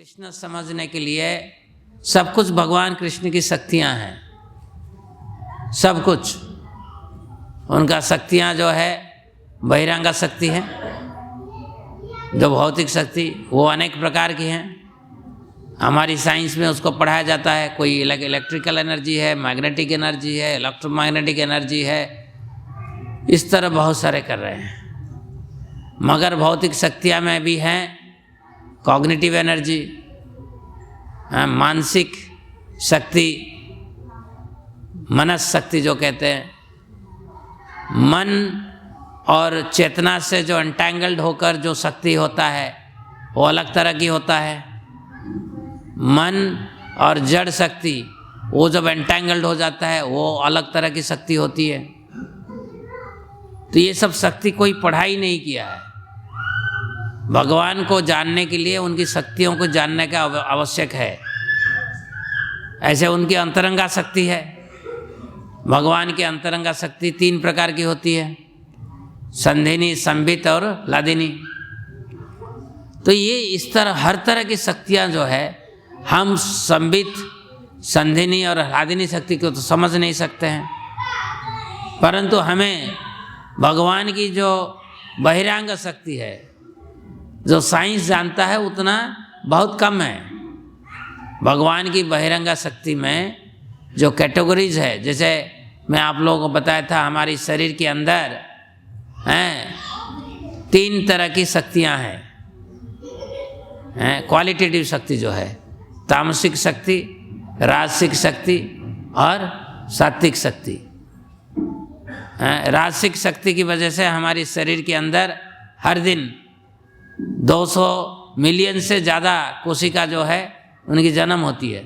कृष्ण समझने के लिए सब कुछ भगवान कृष्ण की शक्तियां हैं। सब कुछ उनका शक्तियां जो है बहिरंग शक्ति है, जो भौतिक शक्ति वो अनेक प्रकार की हैं। हमारी साइंस में उसको पढ़ाया जाता है। कोई इलेक्ट्रिकल एनर्जी है, मैग्नेटिक एनर्जी है, इलेक्ट्रोमैग्नेटिक एनर्जी है, इस तरह बहुत सारे कर रहे हैं। मगर भौतिक शक्तियाँ में भी हैं कॉग्निटिव एनर्जी, मानसिक शक्ति, मनस शक्ति जो कहते हैं। मन और चेतना से जो एंटैंगल्ड होकर जो शक्ति होता है वो अलग तरह की होता है। मन और जड़ शक्ति वो जब एंटैंगल्ड हो जाता है वो अलग तरह की शक्ति होती है। तो ये सब शक्ति कोई पढ़ाई नहीं किया है। भगवान को जानने के लिए उनकी शक्तियों को जानने का आवश्यक है। ऐसे उनकी अंतरंगा शक्ति है। भगवान की अंतरंगा शक्ति 3 प्रकार की होती है, संधिनी, संबित और लादिनी। तो ये इस तरह हर तरह की शक्तियाँ जो है हम संबित, संधिनी और लादिनी शक्ति को तो समझ नहीं सकते हैं, परंतु हमें भगवान की जो बहिरंग शक्ति है, जो साइंस जानता है उतना बहुत कम है। भगवान की बहिरंग शक्ति में जो कैटेगरीज है, जैसे मैं आप लोगों को बताया था हमारी शरीर के अंदर 3 तरह की शक्तियां हैं। क्वालिटेटिव शक्ति जो है, तामसिक शक्ति, राजसिक शक्ति और सात्विक शक्ति। राजसिक शक्ति की वजह से हमारी शरीर के अंदर हर दिन 200 मिलियन से ज़्यादा कोशिका जो है उनकी जन्म होती है।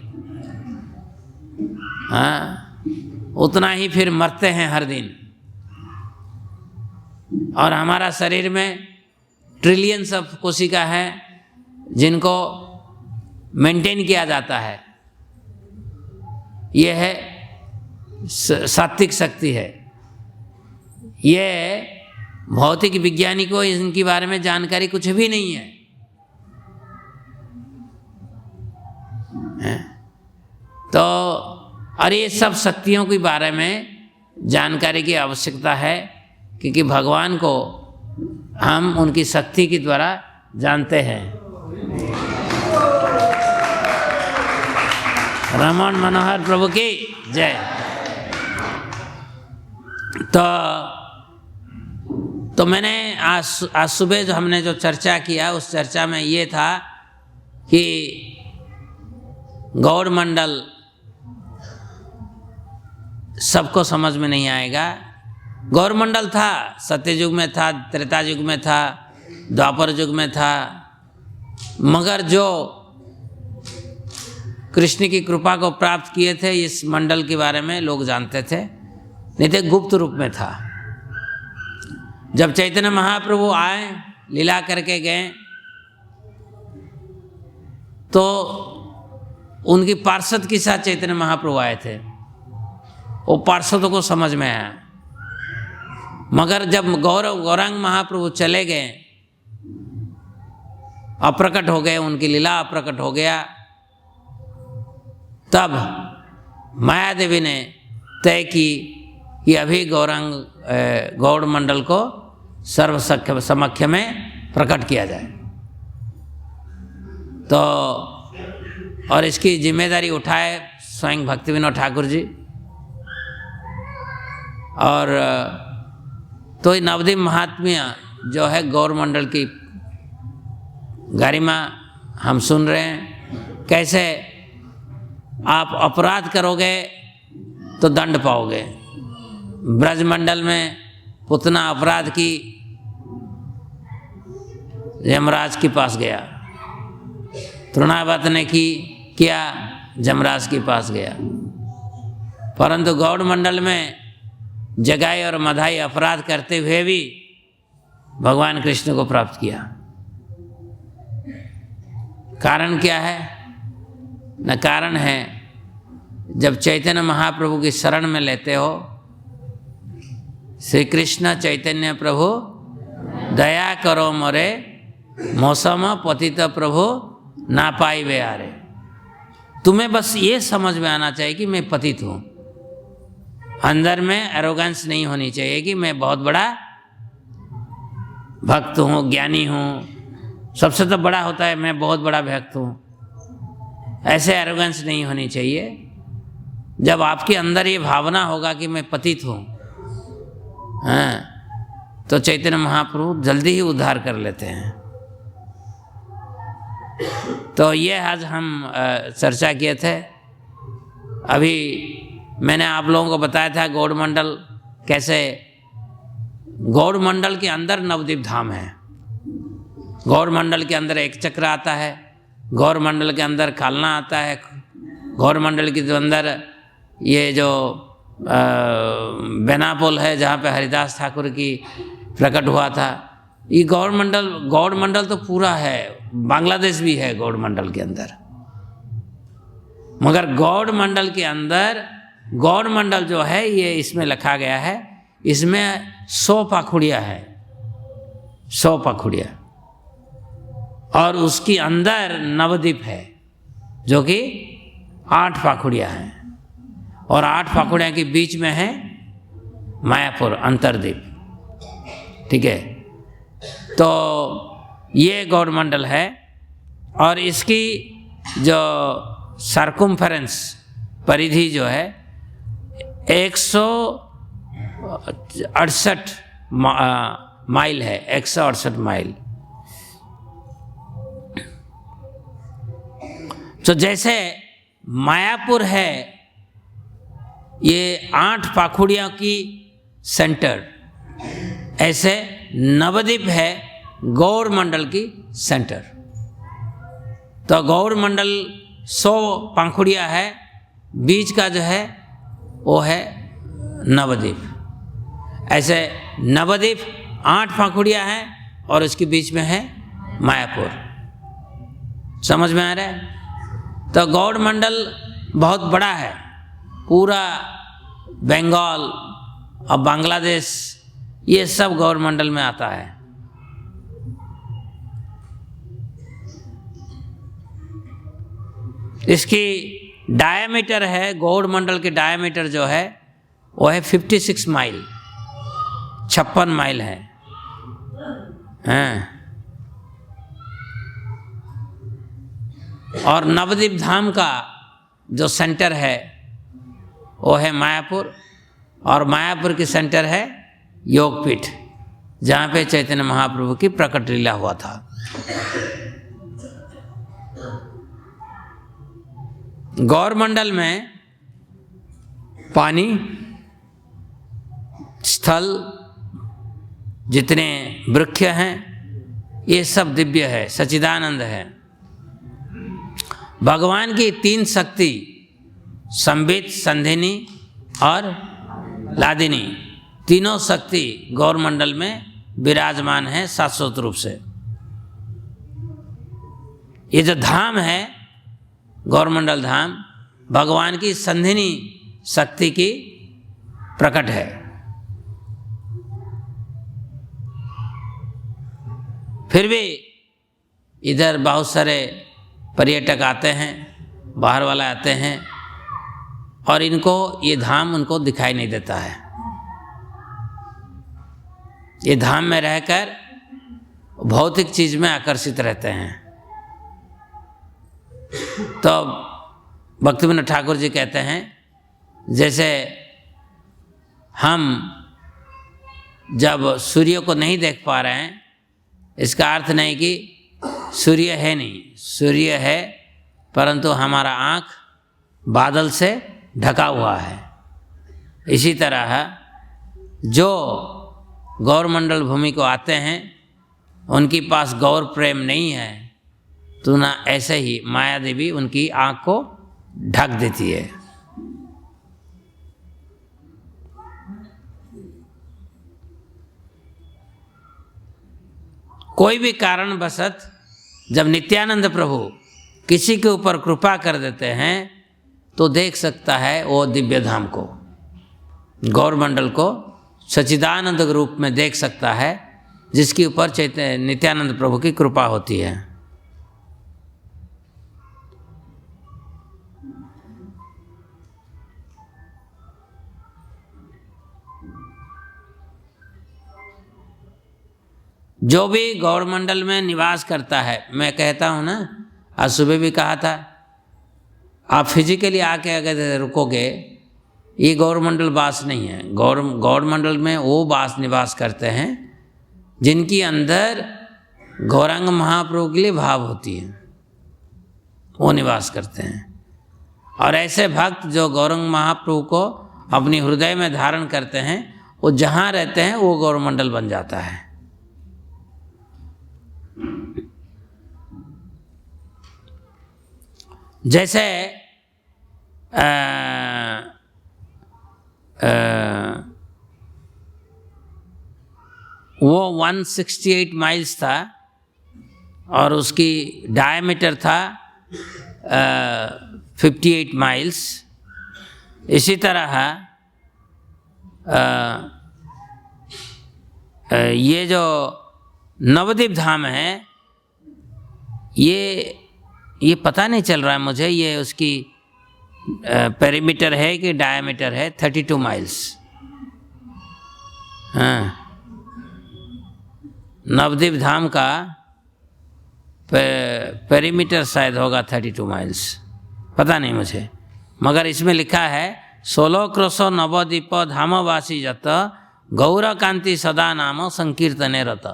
उतना ही फिर मरते हैं हर दिन। और हमारा शरीर में ट्रिलियंस ऑफ कोशिका है जिनको मेंटेन किया जाता है। यह है सात्विक शक्ति है। ये भौतिक विज्ञानी को इनके बारे में जानकारी कुछ भी नहीं है। तो और ये सब शक्तियों के बारे में जानकारी की आवश्यकता है, क्योंकि भगवान को हम उनकी शक्ति के द्वारा जानते हैं। रमन मनोहर प्रभु की जय। तो मैंने आज सुबह जो हमने जो चर्चा किया उस चर्चा में ये था कि गौड़ मंडल सबको समझ में नहीं आएगा। गौर मंडल था, सत्ययुग में था, त्रेता युग में था, द्वापर युग में था, मगर जो कृष्ण की कृपा को प्राप्त किए थे इस मंडल के बारे में लोग जानते थे, नहीं तो गुप्त रूप में था। जब चैतन्य महाप्रभु आए, लीला करके गए, तो उनकी पार्षद के साथ चैतन्य महाप्रभु आए थे। वो पार्षदों को समझ में आया, मगर जब गौरांग महाप्रभु चले गए, अप्रकट हो गए, उनकी लीला अप्रकट हो गया, तब माया देवी ने तय की कि अभी गौड़ मंडल को सर्व समक्ष में प्रकट किया जाए। तो और इसकी जिम्मेदारी उठाए स्वयं भक्ति विनोद ठाकुर जी। और तो नवदीप महात्म्य जो है गौर मंडल की गरिमा हम सुन रहे हैं। कैसे आप अपराध करोगे तो दंड पाओगे। ब्रज मंडल में पुतना अपराध की यमराज के पास गया, तृणावत ने किया जमराज के पास गया, परंतु गौड़ मंडल में जगाई और मधाई अपराध करते हुए भी भगवान कृष्ण को प्राप्त किया। कारण क्या है? न कारण है, जब चैतन्य महाप्रभु की शरण में लेते हो, श्री कृष्ण चैतन्य प्रभु दया करो मोरे, मौसम पतित प्रभु ना पाई वे आरे। तुम्हें बस ये समझ में आना चाहिए कि मैं पतित हूँ। अंदर में एरोगेंस नहीं होनी चाहिए कि मैं बहुत बड़ा भक्त हूँ, ज्ञानी हूँ। सबसे तो बड़ा होता है मैं बहुत बड़ा भक्त हूँ। ऐसे एरोगेंस नहीं होनी चाहिए। जब आपके अंदर ये भावना होगा कि मैं पतित हूँ, हाँ, तो चैतन्य महाप्रभु जल्दी ही उद्धार कर लेते हैं। तो ये आज हम चर्चा किए थे। अभी मैंने आप लोगों को बताया था गौड़ मंडल कैसे, गौड़ मंडल के अंदर नवद्वीप धाम है। गौड़ मंडल के अंदर एक चक्र आता है, गौड़ मंडल के अंदर कालना आता है, गौड़ मंडल के अंदर ये जो बेनापोल है जहाँ पे हरिदास ठाकुर की प्रकट हुआ था। ये गौड़ मंडल तो पूरा है, बांग्लादेश भी है गौड़ मंडल के अंदर। मगर गौड़ मंडल के अंदर, गौड़ मंडल जो है ये इसमें लिखा गया है, इसमें 100 पाखुड़िया है, 100 पाखुड़िया। और उसके अंदर नवद्वीप है जो कि 8 पाखुड़िया हैं। और 8 पाखुड़िया के बीच में है मायापुर अंतरद्वीप। ठीक है, तो ये गौड़ मंडल है। और इसकी जो सर्कम्फरेंस परिधि जो है 168 माइल है, 168 माइल। तो जैसे मायापुर है ये 8 पाखुड़ियों की सेंटर, ऐसे नवद्वीप है गौड़ मंडल की सेंटर। तो गौड़ मंडल 100 पाखुड़िया है, बीच का जो है वो है नवद्वीप। ऐसे नवद्वीप 8 पाखुड़िया है और इसके बीच में है मायापुर। समझ में आ रहा है? तो गौड़ मंडल बहुत बड़ा है, पूरा बंगाल और बांग्लादेश ये सब गौड़ मंडल में आता है। इसकी डायमीटर है, गौड़ मंडल की डायमीटर जो है वो है 56 माइल, 56 माइल है। हाँ। और नवद्वीप धाम का जो सेंटर है वो है मायापुर, और मायापुर की सेंटर है योगपीठ जहाँ पे चैतन्य महाप्रभु की प्रकट लीला हुआ था। गौड़ मंडल में पानी, स्थल, जितने वृक्ष हैं ये सब दिव्य है, सच्चिदानंद है। भगवान की 3 शक्ति संबित, संधिनी और लादिनी, तीनों शक्ति गौड़ मंडल में विराजमान है शाश्वत रूप से। ये जो धाम है गौड़ मंडल धाम, भगवान की संधिनी शक्ति की प्रकट है। फिर भी इधर बहुत सारे पर्यटक आते हैं, बाहर वाले आते हैं, और इनको ये धाम उनको दिखाई नहीं देता है। ये धाम में रहकर भौतिक चीज में आकर्षित रहते हैं। तो भक्तिविनोद ठाकुर जी कहते हैं, जैसे हम जब सूर्य को नहीं देख पा रहे हैं, इसका अर्थ नहीं कि सूर्य है नहीं, सूर्य है, परंतु हमारा आँख बादल से ढका हुआ है। इसी तरह जो गौर मंडल भूमि को आते हैं उनके पास गौर प्रेम नहीं है, तो ना ऐसे ही माया देवी उनकी आँख को ढक देती है। कोई भी कारणवशत जब नित्यानंद प्रभु किसी के ऊपर कृपा कर देते हैं तो देख सकता है वो दिव्य धाम को, गौर मंडल को सच्चिदानंद रूप में देख सकता है, जिसके ऊपर नित्यानंद प्रभु की कृपा होती है। जो भी गौरमंडल में निवास करता है, मैं कहता हूँ ना, आज सुबह भी कहा था, आप फिजिकली आके अगर रुकोगे, ये गौरमंडल वास नहीं है। गौरमंडल में वो निवास करते हैं जिनकी अंदर गौरांग महाप्रभु के लिए भाव होती है, वो निवास करते हैं। और ऐसे भक्त जो गौरांग महाप्रभु को अपनी हृदय में धारण करते हैं, वो जहाँ रहते हैं वो गौरमंडल बन जाता है। जैसे वो 168 माइल्स था और उसकी डायमीटर था 58 माइल्स। इसी तरह ये जो नवद्वीप धाम है, ये पता नहीं चल रहा है मुझे, ये उसकी पेरीमीटर है कि डायमीटर है 32 माइल्स। हाँ, नवद्वीप धाम का पेरीमीटर शायद होगा 32 माइल्स, पता नहीं मुझे, मगर इसमें लिखा है 16 क्रोशो नवद्वीप धामवासी जत गौर कांति सदा नाम संकीर्तने रत।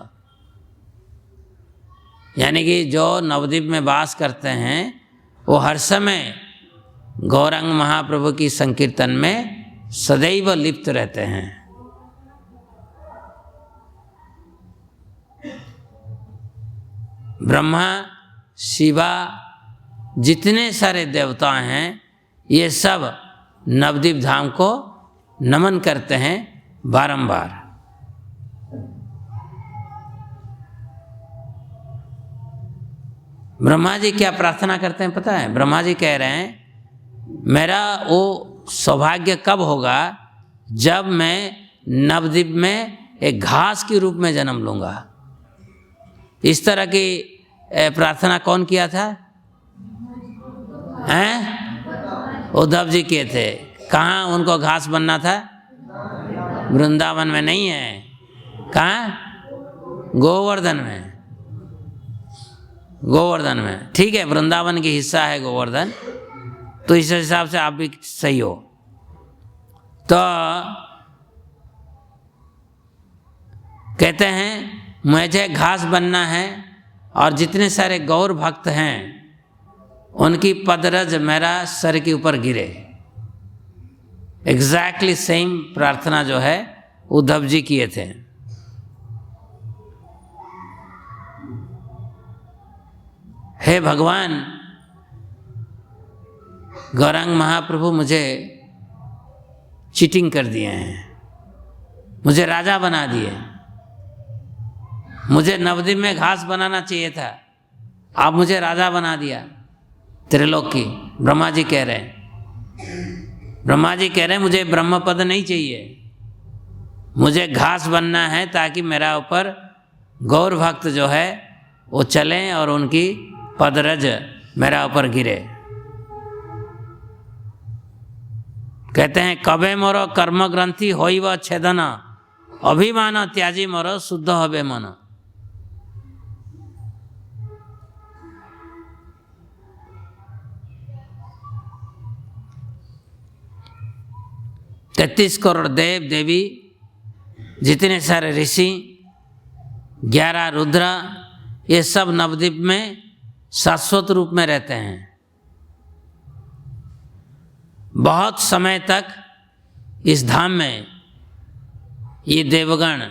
यानी कि जो नवद्वीप में वास करते हैं वो हर समय गौरांग महाप्रभु की संकीर्तन में सदैव लिप्त रहते हैं। ब्रह्मा, शिवा, जितने सारे देवता हैं, ये सब नवद्वीप धाम को नमन करते हैं बारंबार। ब्रह्मा जी क्या प्रार्थना करते हैं पता है? ब्रह्मा जी कह रहे हैं, मेरा वो सौभाग्य कब होगा जब मैं नवद्वीप में एक घास के रूप में जन्म लूँगा। इस तरह की प्रार्थना कौन किया था? हैं? उद्धव जी किए थे। कहाँ उनको घास बनना था? वृंदावन में नहीं है, कहाँ? गोवर्धन में। गोवर्धन में, ठीक है, वृंदावन की हिस्सा है गोवर्धन, तो इस हिसाब से आप भी सही हो। तो कहते हैं मुझे घास बनना है और जितने सारे गौर भक्त हैं उनकी पदरज मेरा सर के ऊपर गिरे। एग्जैक्टली सेम प्रार्थना जो है उद्धव जी किए थे। हे भगवान, गौरांग महाप्रभु मुझे चीटिंग कर दिए हैं, मुझे राजा बना दिए, मुझे नवद्वीप में घास बनाना चाहिए था, आप मुझे राजा बना दिया त्रिलोकी। ब्रह्मा जी कह रहे हैं, ब्रह्मा जी कह रहे हैं मुझे ब्रह्म पद नहीं चाहिए, मुझे घास बनना है ताकि मेरा ऊपर गौर भक्त जो है वो चलें और उनकी पदरज मेरा ऊपर गिरे। कहते हैं कबे मोरो कर्म ग्रंथि होइव छेदन, अभिमान त्याजी मोरो शुद्ध हबे मन। तैतीस करोड़ देव देवी, जितने सारे ऋषि, 11 रुद्र, ये सब नवद्वीप में शाश्वत रूप में रहते हैं। बहुत समय तक इस धाम में ये देवगण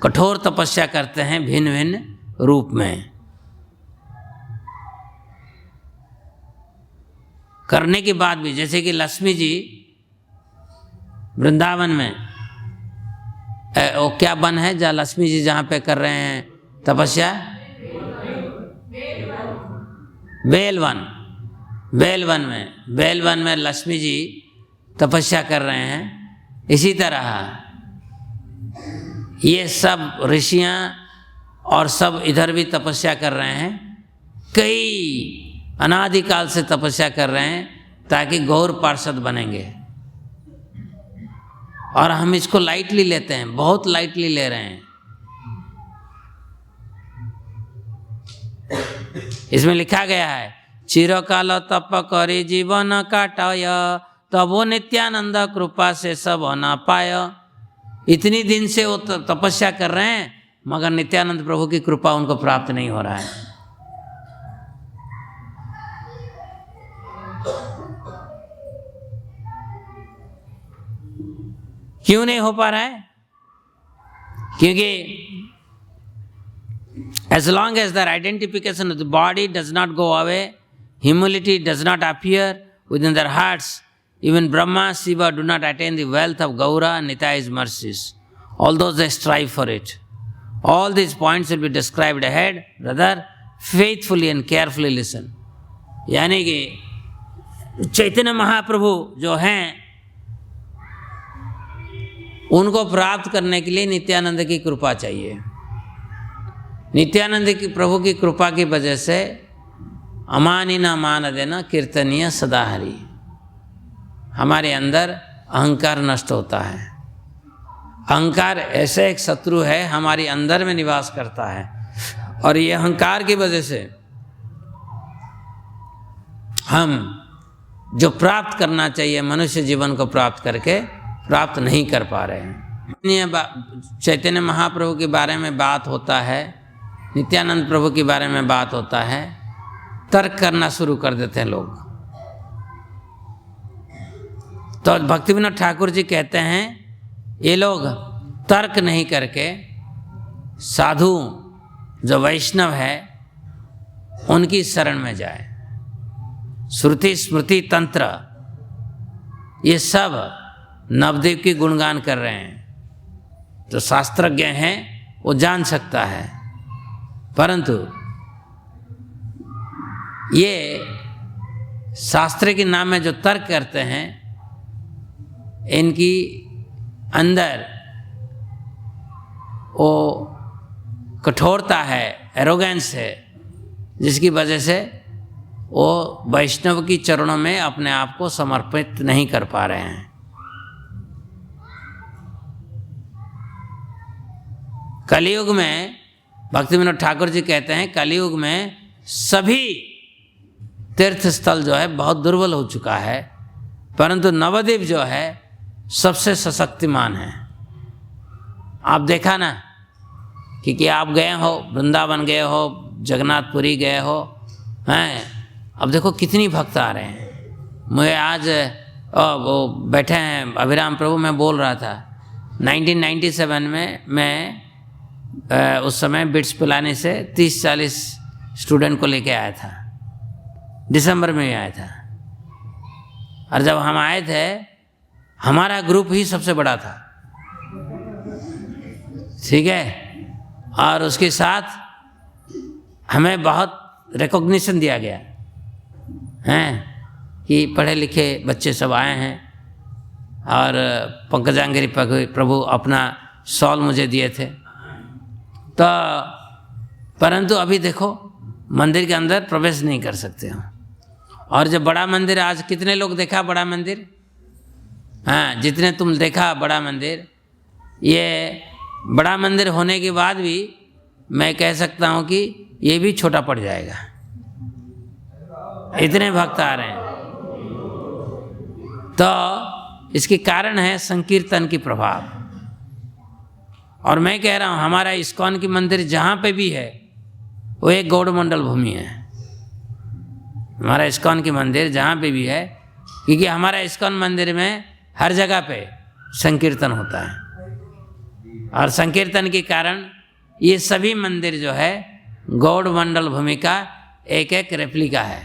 कठोर तपस्या करते हैं भिन्न भिन्न रूप में। करने के बाद भी, जैसे कि लक्ष्मी जी वृंदावन में, वो क्या वन है जहाँ लक्ष्मी जी जहाँ पे कर रहे हैं तपस्या? बेलवन। बेलवन में लक्ष्मी जी तपस्या कर रहे हैं। इसी तरह ये सब ऋषियाँ और सब इधर भी तपस्या कर रहे हैं, कई अनादिकाल से तपस्या कर रहे हैं ताकि गौर पार्षद बनेंगे। और हम इसको लाइटली लेते हैं, बहुत लाइटली ले रहे हैं। इसमें लिखा गया है, चिरकाल तप करे जीवन काटय, तबो नित्यानंद कृपा से सब न पाय। इतनी दिन से वो तपस्या कर रहे हैं, मगर नित्यानंद प्रभु की कृपा उनको प्राप्त नहीं हो रहा है। क्यों नहीं हो पा रहा है? क्योंकि as long as their identification of the body does not go away, humility does not appear within their hearts, even Brahma, Shiva do not attain the wealth of Gaura and Nitai's mercies, although they strive for it. All these points will be described ahead. Brother, faithfully and carefully listen. यानी कि चैतन्य महाप्रभु जो हैं, उनको प्राप्त करने के लिए नित्यानंद की कृपा चाहिए। नित्यानंद की प्रभु की कृपा की वजह से अमानी न मान देना कीर्तनीय सदा हरि, हमारे अंदर अहंकार नष्ट होता है। अहंकार ऐसे एक शत्रु है, हमारे अंदर में निवास करता है, और ये अहंकार की वजह से हम जो प्राप्त करना चाहिए मनुष्य जीवन को प्राप्त करके प्राप्त नहीं कर पा रहे हैं। चैतन्य महाप्रभु के बारे में बात होता है, नित्यानंद प्रभु के बारे में बात होता है, तर्क करना शुरू कर देते हैं लोग। तो भक्तिविनोद ठाकुर जी कहते हैं ये लोग तर्क नहीं करके साधु जो वैष्णव है उनकी शरण में जाए। श्रुति स्मृति तंत्र ये सब नवदेव की गुणगान कर रहे हैं। जो शास्त्रज्ञ हैं वो जान सकता है, परंतु ये शास्त्र के नाम में जो तर्क करते हैं, इनकी अंदर वो कठोरता है, एरोगेंस है, जिसकी वजह से वो वैष्णव की चरणों में अपने आप को समर्पित नहीं कर पा रहे हैं। कलयुग में भक्तिविनोद ठाकुर जी कहते हैं, कलयुग में सभी तीर्थ स्थल जो है बहुत दुर्बल हो चुका है, परंतु नवद्वीप जो है सबसे सशक्तिमान है। आप देखा ना कि आप गए हो, वृंदावन गए हो, जगन्नाथपुरी गए हो, हैं? अब देखो कितनी भक्त आ रहे हैं। मुझे आज वो बैठे हैं अभिराम प्रभु, मैं बोल रहा था 1997 में मैं उस समय बिट्स पिलाने से 30-40 स्टूडेंट को लेके आया था, दिसंबर में आया था। और जब हम आए थे हमारा ग्रुप ही सबसे बड़ा था, ठीक है, और उसके साथ हमें बहुत रिकॉग्निशन दिया गया हैं कि पढ़े लिखे बच्चे सब आए हैं। और पंकजांगिरी प्रभु अपना शॉल मुझे दिए थे। तो परंतु अभी देखो मंदिर के अंदर प्रवेश नहीं कर सकते हो। और जब बड़ा मंदिर, आज कितने लोग देखा बड़ा मंदिर? हाँ, जितने तुम देखा बड़ा मंदिर, ये बड़ा मंदिर होने के बाद भी मैं कह सकता हूँ कि ये भी छोटा पड़ जाएगा, इतने भक्त आ रहे हैं। तो इसके कारण है संकीर्तन की प्रभाव। और मैं कह रहा हूँ हमारा इस्कॉन की मंदिर जहाँ पे भी है वो एक गौड़ मंडल भूमि है। हमारा इस्कॉन की मंदिर जहाँ पे भी है, क्योंकि हमारा इस्कॉन मंदिर में हर जगह पे संकीर्तन होता है, और संकीर्तन के कारण ये सभी मंदिर जो है गौड़ मंडल भूमि का एक एक रेप्लिका है।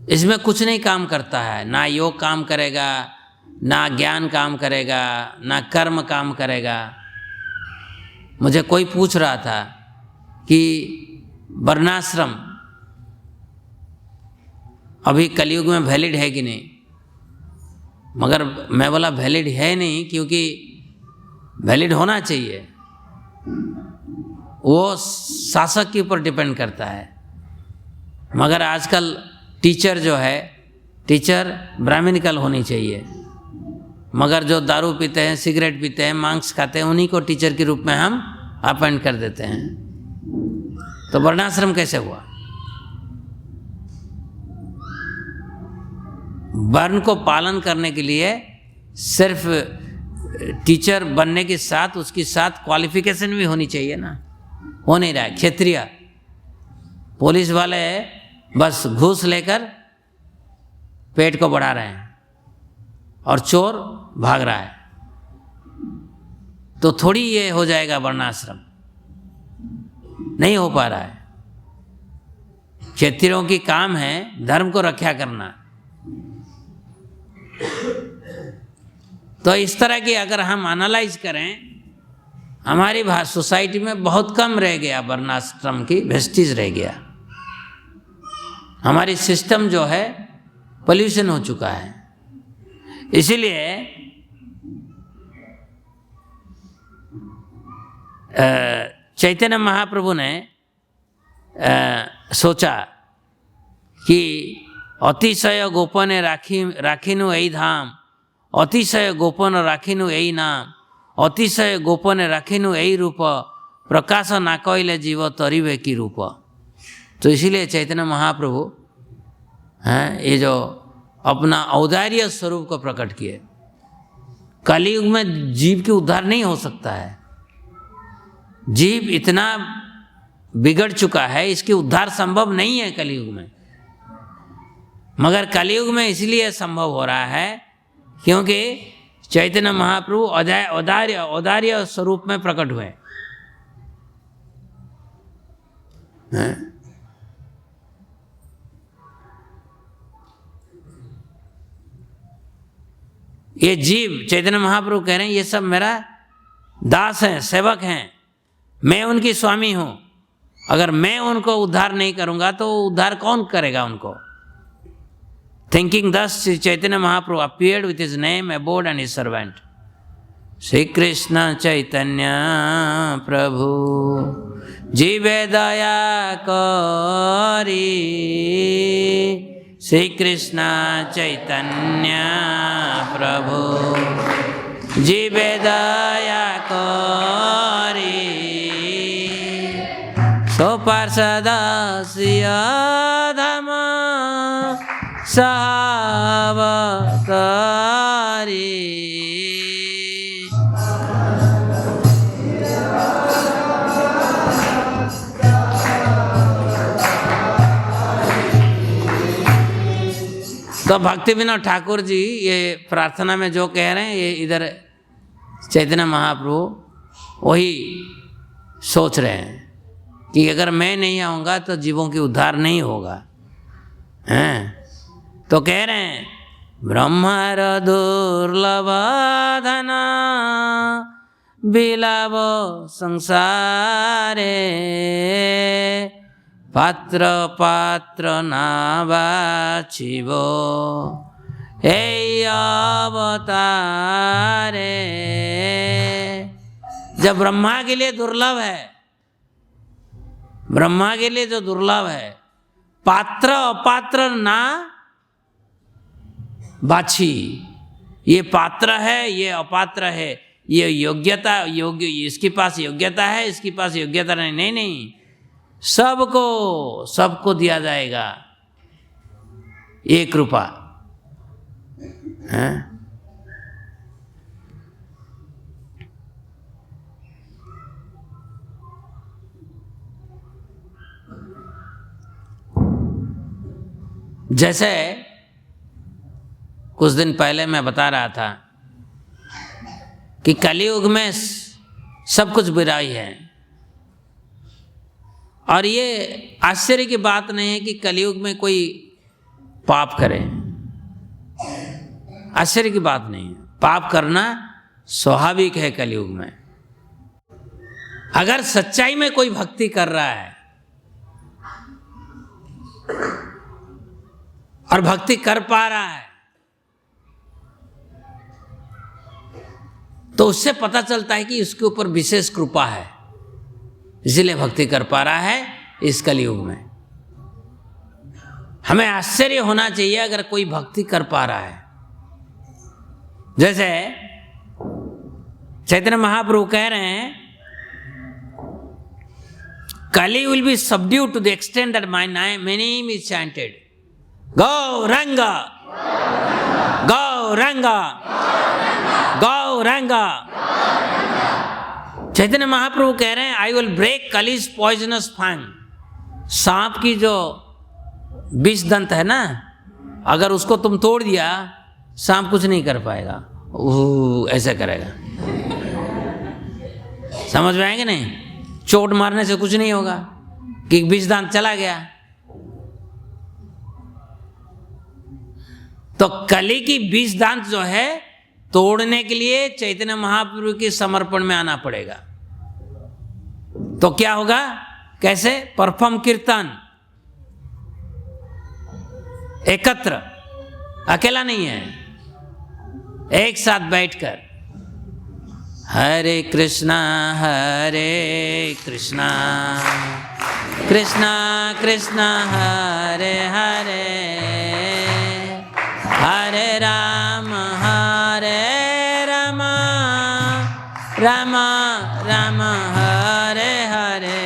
इसमें कुछ नहीं काम करता है, ना योग काम करेगा, ना ज्ञान काम करेगा, ना कर्म काम करेगा। मुझे कोई पूछ रहा था कि वर्णाश्रम अभी कलयुग में वैलिड है कि नहीं, मगर मैं बोला वैलिड है नहीं, क्योंकि वैलिड होना चाहिए, वो शासक के ऊपर डिपेंड करता है। मगर आजकल टीचर जो है, टीचर ब्राह्मणिकल होनी चाहिए, मगर जो दारू पीते हैं, सिगरेट पीते हैं, मांस खाते हैं, उन्हीं को टीचर के रूप में हम अपॉइंट कर देते हैं। तो वर्णाश्रम कैसे हुआ? वर्ण को पालन करने के लिए सिर्फ टीचर बनने के साथ उसके साथ क्वालिफिकेशन भी होनी चाहिए ना, हो नहीं रहा है। क्षत्रिय पुलिस वाले बस घूस लेकर पेट को बढ़ा रहे हैं और चोर भाग रहा है, तो थोड़ी ये हो जाएगा वर्णाश्रम, नहीं हो पा रहा है। क्षत्रियों की काम है धर्म को रक्षा करना। तो इस तरह की अगर हम एनालाइज करें, हमारी सोसाइटी में बहुत कम रह गया वर्णाश्रम की वेस्टीज रह गया। हमारी सिस्टम जो है पोल्यूशन हो चुका है। इसीलिए चैतन्य महाप्रभु ने सोचा कि अतिशय गोपन राखिनु यही धाम, अतिशय गोपन राखिनु यही नाम, अतिशय गोपन राखिनु यही रूप, प्रकाश ना कहले जीव तरिवे की रूप। तो इसीलिए चैतन्य महाप्रभु हैं ये जो अपना औदार्य स्वरूप को प्रकट किए। कलयुग में जीव की उद्धार नहीं हो सकता है, जीव इतना बिगड़ चुका है, इसकी उद्धार संभव नहीं है कलयुग में। मगर कलयुग में इसलिए संभव हो रहा है क्योंकि चैतन्य महाप्रभु औदार्य स्वरूप में प्रकट हुए। ये जीव चैतन्य महाप्रभु कह रहे हैं ये सब मेरा दास हैं, सेवक हैं, मैं उनकी स्वामी हूं। अगर मैं उनको उद्धार नहीं करूंगा तो उद्धार कौन करेगा उनको? Thinking thus Chaitanya Mahaprabhu appeared with his name, abode and his servant. Shri Krishna Chaitanya Prabhu जीवे दया करी, श्री कृष्ण चैतन्य प्रभु जीवे दया करी, सो पार्षद सियाधम सहावतारी। तो भक्ति विनोद ठाकुर जी ये प्रार्थना में जो कह रहे हैं, ये इधर चैतन्य महाप्रभु वही सोच रहे हैं कि अगर मैं नहीं आऊँगा तो जीवों की उद्धार नहीं होगा। हैं तो कह रहे हैं ब्रह्मर दुर्लभ धना बिलाव संसारे, पात्र पात्र ना बाछिबो हे अवतारे। जब ब्रह्मा के लिए दुर्लभ है, ब्रह्मा के लिए जो दुर्लभ है, पात्र अपात्र ना बाछी, ये पात्र है ये अपात्र है, ये योग्यता योग्य, इसके पास योग्यता है इसके पास योग्यता नहीं, नहीं नहीं, सबको दिया जाएगा ये कृपा है। जैसे कुछ दिन पहले मैं बता रहा था कि कलयुग में सब कुछ बुराई है, और ये आश्चर्य की बात नहीं है कि कलयुग में कोई पाप करे, आश्चर्य की बात नहीं है। पाप करना स्वाभाविक है कलयुग में। अगर सच्चाई में कोई भक्ति कर रहा है और भक्ति कर पा रहा है तो उससे पता चलता है कि उसके ऊपर विशेष कृपा है, इसलिए भक्ति कर पा रहा है इस कलयुग में। हमें आश्चर्य होना चाहिए अगर कोई भक्ति कर पा रहा है। जैसे चैतन्य महाप्रभु कह रहे हैं Kali will be subdued to the extent that my name is chanted. Gauranga. Gaurang Gaurang. Chaitanya Mahaprabhu कह रहे हैं आई विल ब्रेक कलिस पॉइजनस फंग। सांप की जो विष दंत है ना, अगर उसको तुम तोड़ दिया, सांप कुछ नहीं कर पाएगा, ऐसे करेगा। समझ में आएंगे नहीं? चोट मारने से कुछ नहीं होगा कि विष दांत चला गया। तो कली की विष दांत जो है तोड़ने के लिए चैतन्य महाप्रभु के समर्पण में आना पड़ेगा। तो क्या होगा? कैसे? परफॉर्म कीर्तन एकत्र, अकेला नहीं है, एक साथ बैठकर हरे कृष्णा कृष्णा कृष्णा हरे हरे, हरे राम राम राम हरे हरे।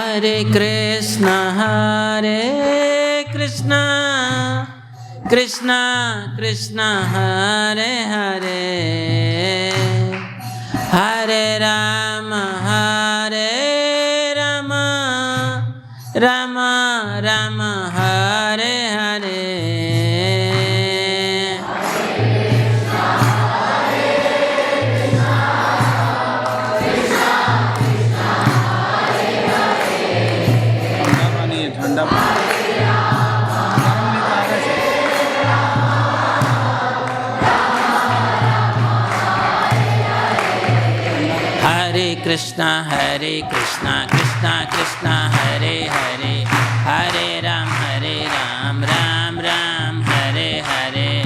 हरे कृष्णा कृष्णा कृष्णा हरे हरे, हरे राम राम राम हरे हरे। कृष्णा कृष्णा कृष्णा हरे हरे, हरे राम राम राम हरे हरे।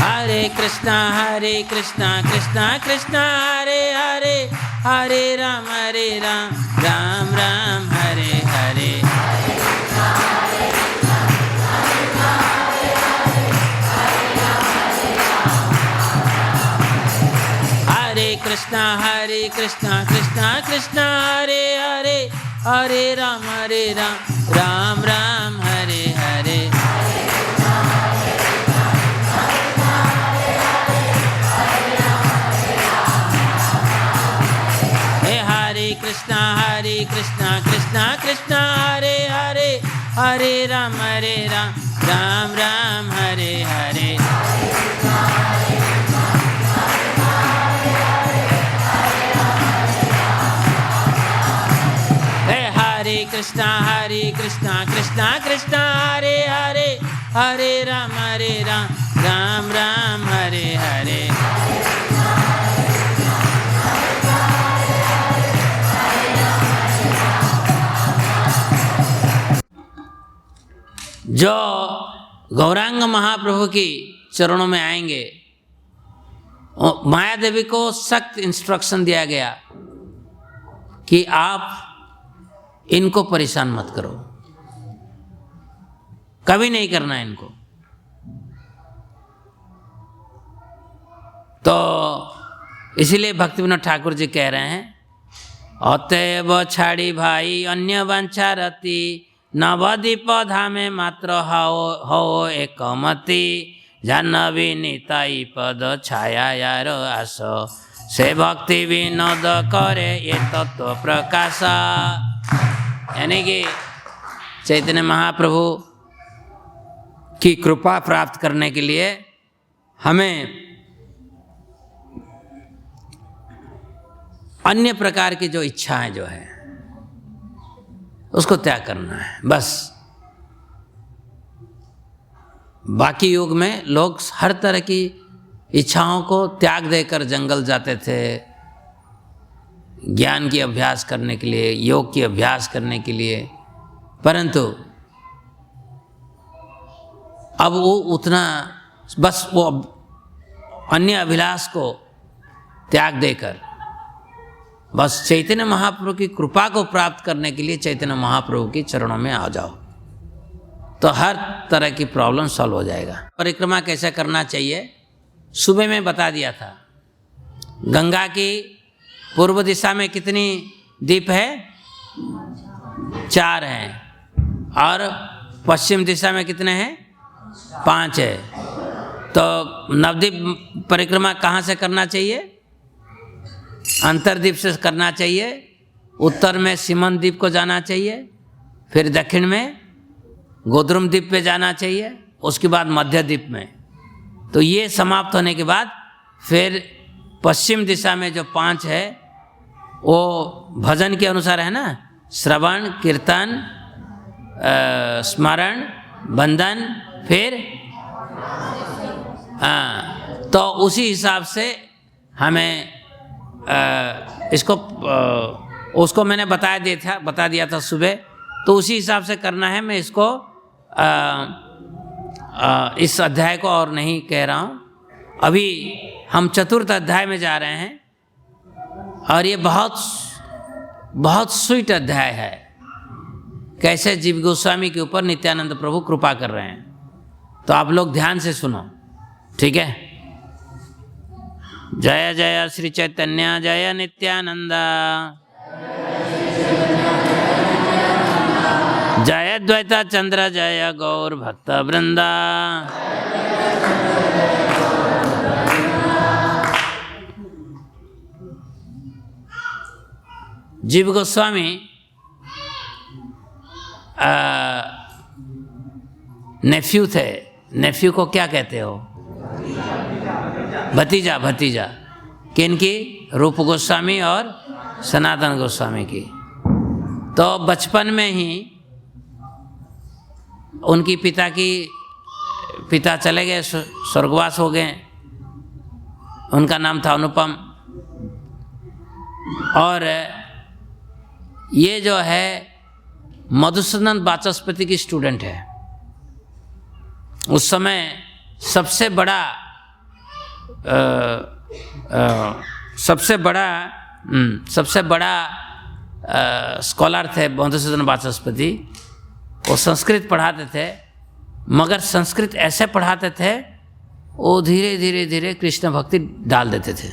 हरे कृष्णा कृष्णा कृष्णा हरे हरे, हरे राम राम राम हरे हरे। कृष्णा कृष्णा हरे हरे, हरे राम राम राम हरे हरे। हरे कृष्णा कृष्णा हरे हरे, हरे राम राम राम हरे हरे। कृष्णा कृष्णा हरे हरे, हरे राम राम राम हरे हरे। जो गौरांग महाप्रभु की चरणों में आएंगे, माया देवी को सख्त इंस्ट्रक्शन दिया गया कि आप इनको परेशान मत करो, कभी नहीं करना इनको। तो इसीलिए भक्तिविनोद ठाकुर जी कह रहे हैं, अतएव छाड़ी भाई अन्य वांछा रति, नवदीप धामे मात्र हो एकमति, जानवी निताई पद छाया यार आस, से भक्ति विनोद करे ये तत्व प्रकाश। यानी कि चैतन्य महाप्रभु की कृपा प्राप्त करने के लिए हमें अन्य प्रकार की जो इच्छाएं जो है उसको त्याग करना है बस। बाकी युग में लोग हर तरह की इच्छाओं को त्याग देकर जंगल जाते थे ज्ञान की अभ्यास करने के लिए, योग की अभ्यास करने के लिए, परंतु अब वो उतना बस वो अन्य अभिलाष को त्याग देकर बस चैतन्य महाप्रभु की कृपा को प्राप्त करने के लिए चैतन्य महाप्रभु के चरणों में आ जाओ, तो हर तरह की प्रॉब्लम सॉल्व हो जाएगा। परिक्रमा कैसे करना चाहिए सुबह में बता दिया था। गंगा की पूर्व दिशा में कितनी दीप है? 4 हैं। और पश्चिम दिशा में कितने हैं? 5 है। तो नवद्वीप परिक्रमा कहाँ से करना चाहिए? अंतरद्वीप से करना चाहिए। उत्तर में सीमन द्वीप को जाना चाहिए, फिर दक्षिण में गोद्रुम द्वीप पे जाना चाहिए, उसके बाद मध्य द्वीप में। तो ये समाप्त होने के बाद फिर पश्चिम दिशा में जो 5 है वो भजन के अनुसार है ना, श्रवण, कीर्तन, स्मरण, बंधन, फिर तो उसी हिसाब से हमें इसको उसको मैंने बता दिया था सुबह, तो उसी हिसाब से करना है। मैं इसको इस अध्याय को और नहीं कह रहा हूँ। अभी हम चतुर्थ अध्याय में जा रहे हैं और ये बहुत बहुत स्वीट अध्याय है, कैसे जीव गोस्वामी के ऊपर नित्यानंद प्रभु कृपा कर रहे हैं। तो आप लोग ध्यान से सुनो, ठीक है। जय जय श्री चैतन्य जय नित्यानंद, जय द्वैत चंद्र जय गौर भक्त वृंदा। जीव गोस्वामी नेफ्यू थे। नेफ्यू को क्या कहते हो? भतीजा। भतीजा किनकी? रूप गोस्वामी और सनातन गोस्वामी की। तो बचपन में ही उनकी पिता चले गए, स्वर्गवास हो गए। उनका नाम था अनुपम। और ये जो है मधुसूदन वाचस्पति की स्टूडेंट है। उस समय सबसे बड़ा स्कॉलर थे मधुसूदन वाचस्पति। वो संस्कृत पढ़ाते थे, मगर संस्कृत ऐसे पढ़ाते थे वो धीरे धीरे धीरे कृष्ण भक्ति डाल देते थे,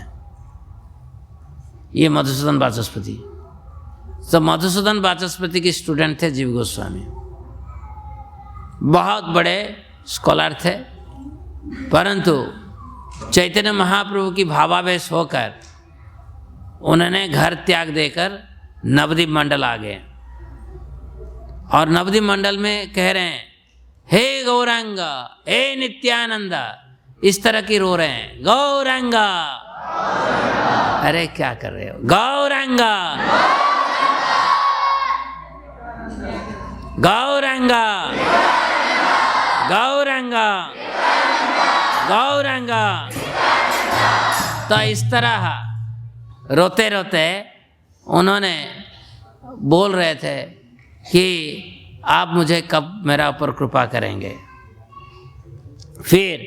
ये मधुसूदन वाचस्पति। तो मधुसूदन वाचस्पति के स्टूडेंट थे जीव गोस्वामी। बहुत बड़े स्कॉलर थे, परंतु चैतन्य महाप्रभु की भावावेश होकर उन्होंने घर त्याग देकर नवद्वीप मंडल आ गए। और नवद्वीप मंडल में कह रहे हैं, हे गौरांग, हे नित्यानंद, इस तरह की रो रहे हैं, गौरांग। अरे क्या कर रहे हो? गौरांग, गौरांग, गौरांग, गौरांग। तो इस तरह रोते रोते उन्होंने बोल रहे थे कि आप मुझे कब मेरा ऊपर कृपा करेंगे। फिर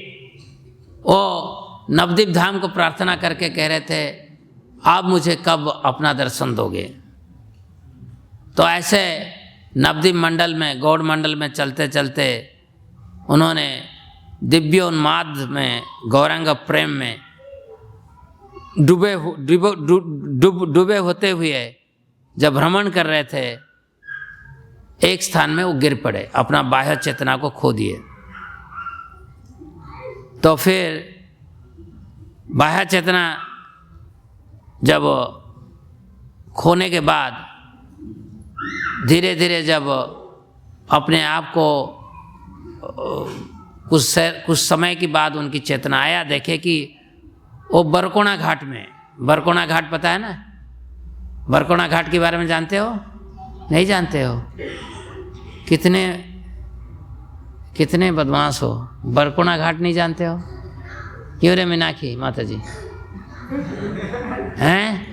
वो नवद्वीप धाम को प्रार्थना करके कह रहे थे, आप मुझे कब अपना दर्शन दोगे। तो ऐसे नवद्वीप मंडल में, गौड़ मंडल में चलते चलते उन्होंने दिव्योन्माद में, गौरांग प्रेम में डूबे होते हुए जब भ्रमण कर रहे थे, एक स्थान में वो गिर पड़े, अपना बाह्य चेतना को खो दिए। तो फिर बाह्य चेतना जब खोने के बाद धीरे धीरे जब अपने आप को कुछ समय के बाद उनकी चेतना आया, देखे कि वो बरकोना घाट में, बरकोना घाट पता है ना? बरकोना घाट के बारे में जानते हो? नहीं जानते हो? कितने बदमाश हो, बरकोना घाट नहीं जानते हो? क्यों रे मीनाक्षी माता जी? हैं?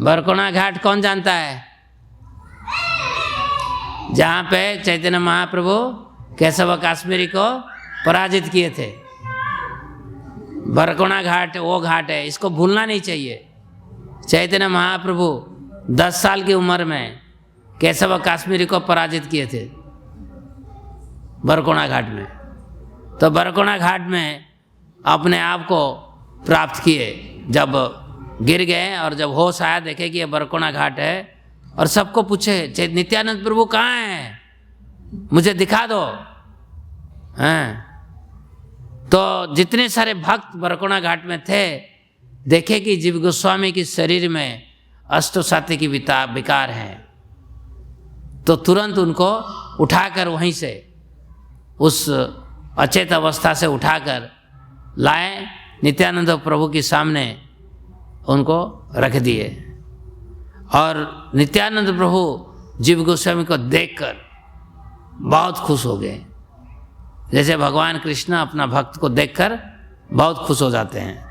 बरकोना घाट कौन जानता है? जहाँ पे चैतन्य महाप्रभु केशव काश्मीरी को पराजित किए थे, बरकोना घाट वो घाट है, इसको भूलना नहीं चाहिए। चैतन्य महाप्रभु 10 साल की उम्र में केशव काश्मीरी को पराजित किए थे बरकोना घाट में। तो बरकोना घाट में अपने आप को प्राप्त किए। जब गिर गए और जब होश आया, देखे कि ये बरकोना घाट है, और सबको पूछे नित्यानंद प्रभु कहाँ हैं, मुझे दिखा दो। हैं तो जितने सारे भक्त बरकोना घाट में थे, देखे कि जीव गोस्वामी के शरीर में अष्टोसात्विक की विकार है, तो तुरंत उनको उठाकर वहीं से उस अचेत अवस्था से उठाकर लाए, नित्यानंद प्रभु के सामने उनको रख दिए। और नित्यानंद प्रभु जीव गोस्वामी को देखकर बहुत खुश हो गए, जैसे भगवान कृष्ण अपना भक्त को देखकर बहुत खुश हो जाते हैं।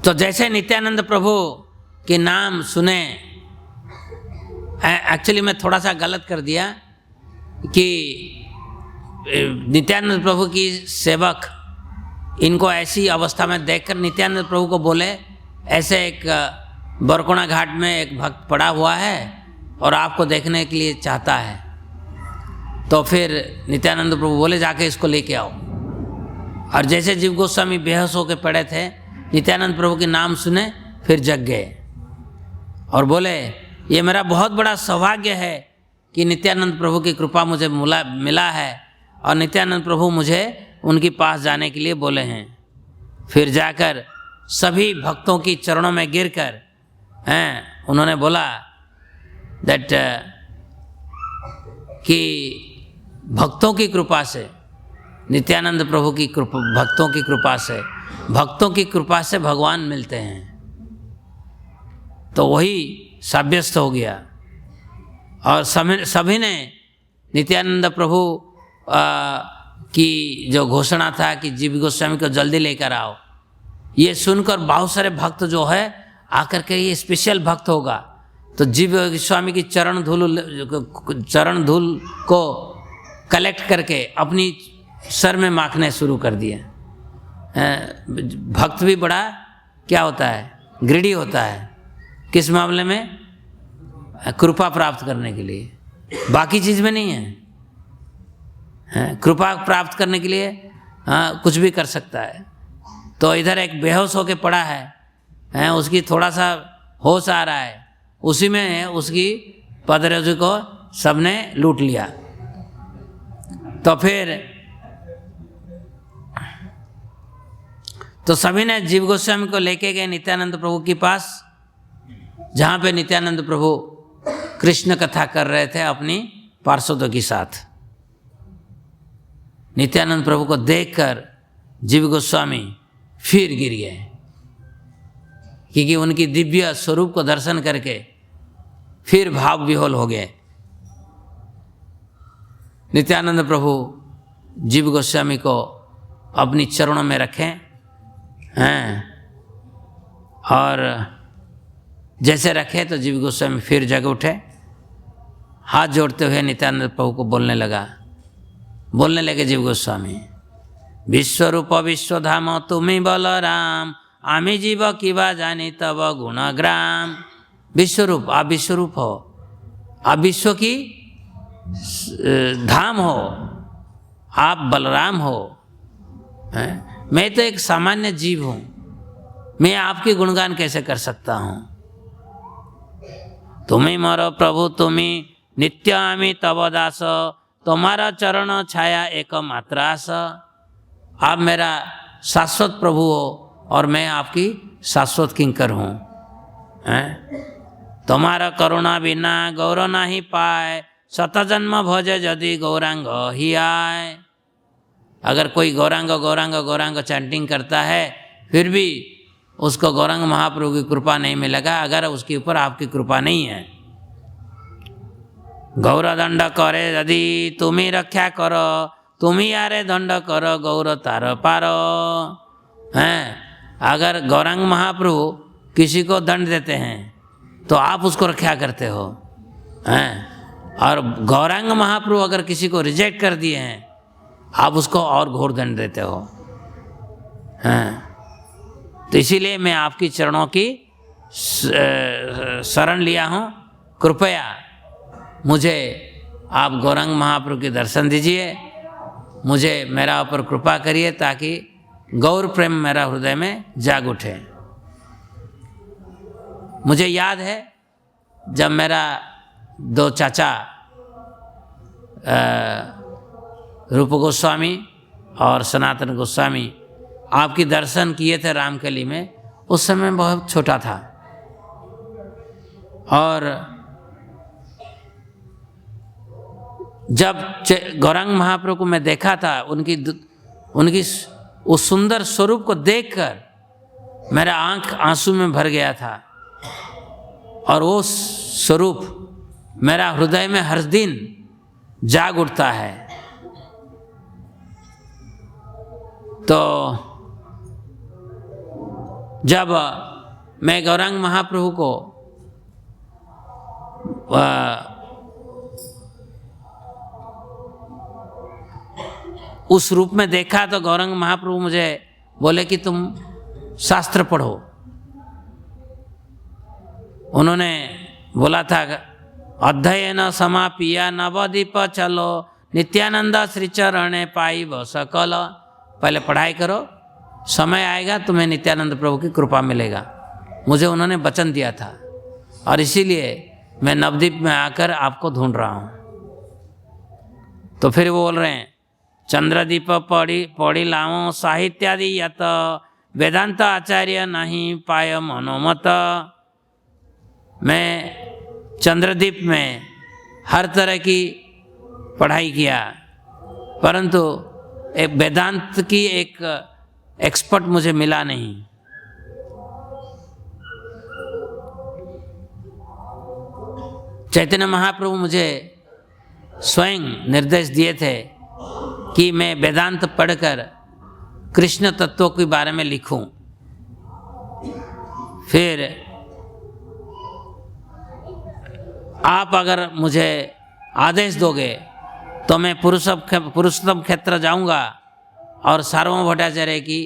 तो जैसे नित्यानंद प्रभु के नाम सुने, एक्चुअली मैं थोड़ा सा गलत कर दिया कि नित्यानंद प्रभु की सेवक इनको ऐसी अवस्था में देखकर नित्यानंद प्रभु को बोले, ऐसे एक बरकोना घाट में एक भक्त पड़ा हुआ है और आपको देखने के लिए चाहता है। तो फिर नित्यानंद प्रभु बोले जाके इसको लेके आओ। और जैसे जीव गोस्वामी बेहोश होकर पड़े थे, नित्यानंद प्रभु के नाम सुने, फिर जग गए और बोले ये मेरा बहुत बड़ा सौभाग्य है कि नित्यानंद प्रभु की कृपा मुझे मिला है, और नित्यानंद प्रभु मुझे उनके पास जाने के लिए बोले हैं। फिर जाकर सभी भक्तों की चरणों में गिरकर उन्होंने बोला दैट कि भक्तों की कृपा से, नित्यानंद प्रभु की कृपा, भक्तों की कृपा से भगवान मिलते हैं। तो वही साब्यस्त हो गया। और सभी ने नित्यानंद प्रभु की जो घोषणा था कि जीव गोस्वामी को जल्दी लेकर आओ, ये सुनकर बहुत सारे भक्त जो है आकर के ये स्पेशल भक्त होगा, तो जीव गोस्वामी की चरण धूल को कलेक्ट करके अपनी सर में माखने शुरू कर दिए। भक्त भी बड़ा क्या होता है, ग्रीडी होता है। किस मामले में? कृपा प्राप्त करने के लिए, बाकी चीज़ में नहीं है। कृपा प्राप्त करने के लिए कुछ भी कर सकता है। तो इधर एक बेहोश होके पड़ा है, उसकी थोड़ा सा होश आ रहा है, उसी में उसकी पदरजू को सबने लूट लिया। तो फिर तो सभी ने जीव गोस्वामी को लेके गए नित्यानंद प्रभु के पास, जहाँ पे नित्यानंद प्रभु कृष्ण कथा कर रहे थे अपनी पार्षदों के साथ। नित्यानंद प्रभु को देखकर जीव गोस्वामी फिर गिर गए, क्योंकि उनकी दिव्य स्वरूप को दर्शन करके फिर भाव विह्वल हो गए। नित्यानंद प्रभु जीव गोस्वामी को अपनी चरणों में रखें और जैसे रखे तो जीव गोस्वामी फिर जग उठे, हाथ जोड़ते हुए नित्यानंद प्रभु को बोलने लगे जीव गोस्वामी, विश्वरूप विश्वधाम तुम्हें बलराम, आमी जीव किवा जानी तब गुणग्राम। विश्वरूप, आप विश्वरूप हो, आप विश्व की धाम हो, आप बलराम हो। मैं तो एक सामान्य जीव हूँ, मैं आपके गुणगान कैसे कर सकता हूँ। तुम्हें मोर प्रभु तुम्हें नित्य आमी तब दास, तुम्हारा चरण छाया एक मात्रास। आप मेरा शाश्वत प्रभु हो और मैं आपकी शाश्वत किंकर हूँ। तुम्हारा करुणा बिना गौर नहीं पाए, शतजन्म भज यदि गौरांग ही आए। अगर कोई गौरांग गौरांग गौरांग चैंटिंग करता है, फिर भी उसको गौरांग महाप्रभु की कृपा नहीं मिलेगा, अगर उसके ऊपर आपकी कृपा नहीं है। गौरदंड करे यदि तुम्हें रक्षा करो, तुम ही यारे दंड करो गौर तार पार। हैं, अगर गौरांग महाप्रभु किसी को दंड देते हैं तो आप उसको रक्षा करते हो हैं, और गौरांग महाप्रभु अगर किसी को रिजेक्ट कर दिए हैं आप उसको और घोर दंड देते हो हैं। तो इसीलिए मैं आपकी चरणों की शरण लिया हूँ। कृपया मुझे आप गौरांग महाप्रभु के दर्शन दीजिए, मुझे मेरा ऊपर कृपा करिए ताकि गौर प्रेम मेरा हृदय में जाग उठे। मुझे याद है जब मेरा दो चाचा रूप गोस्वामी और सनातन गोस्वामी आपकी दर्शन किए थे रामकली में, उस समय बहुत छोटा था और जब गौरांग महाप्रभु को मैं देखा था, उनकी उस सुंदर स्वरूप को देखकर मेरा आंख आंसू में भर गया था और वो स्वरूप मेरा हृदय में हर दिन जाग उठता है। तो जब मैं गौरांग महाप्रभु को उस रूप में देखा तो गौरांग महाप्रभु मुझे बोले कि तुम शास्त्र पढ़ो। उन्होंने बोला था अध्ययन समापिया नवदीप चलो नित्यानंद श्री चरणे पाई व सकल। पहले पढ़ाई करो, समय आएगा तुम्हें नित्यानंद प्रभु की कृपा मिलेगा। मुझे उन्होंने वचन दिया था और इसीलिए मैं नवदीप में आकर आपको ढूंढ रहा हूँ। तो फिर वो बोल रहे हैं चंद्रदीप पढ़ी लाओ साहित्यादि यत वेदांत आचार्य नहीं पाय मनोमत। मैं चंद्रदीप में हर तरह की पढ़ाई किया परंतु एक वेदांत की एक एक्सपर्ट मुझे मिला नहीं। चैतन्य महाप्रभु मुझे स्वयं निर्देश दिए थे कि मैं वेदांत पढ़कर कृष्ण तत्वों के बारे में लिखूं। फिर आप अगर मुझे आदेश दोगे तो मैं पुरुषोत्तम क्षेत्र जाऊंगा और सार्वभौम भट्टाचार्य की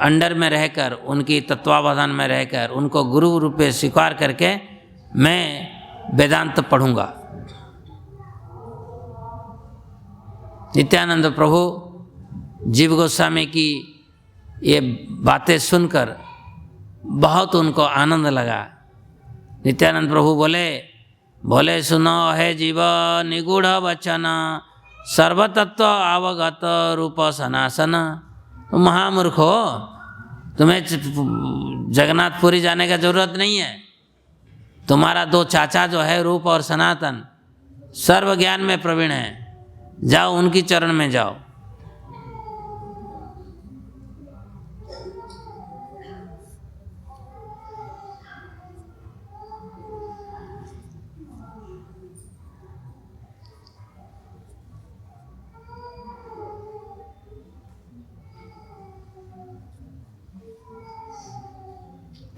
अंडर में रहकर, उनकी तत्वावधान में रहकर, उनको गुरु रूप में स्वीकार करके मैं वेदांत पढ़ूंगा। नित्यानंद प्रभु जीव गोस्वामी की ये बातें सुनकर बहुत उनको आनंद लगा। नित्यानंद प्रभु बोले सुनो है जीव निगूढ़ वचन सर्वतत्व अवगत रूप सनासन। महामूर्ख हो, तुम्हें जगन्नाथपुरी जाने का जरूरत नहीं है। तुम्हारा दो चाचा जो है रूप और सनातन सर्व ज्ञान में प्रवीण है, जाओ उनकी चरण में जाओ।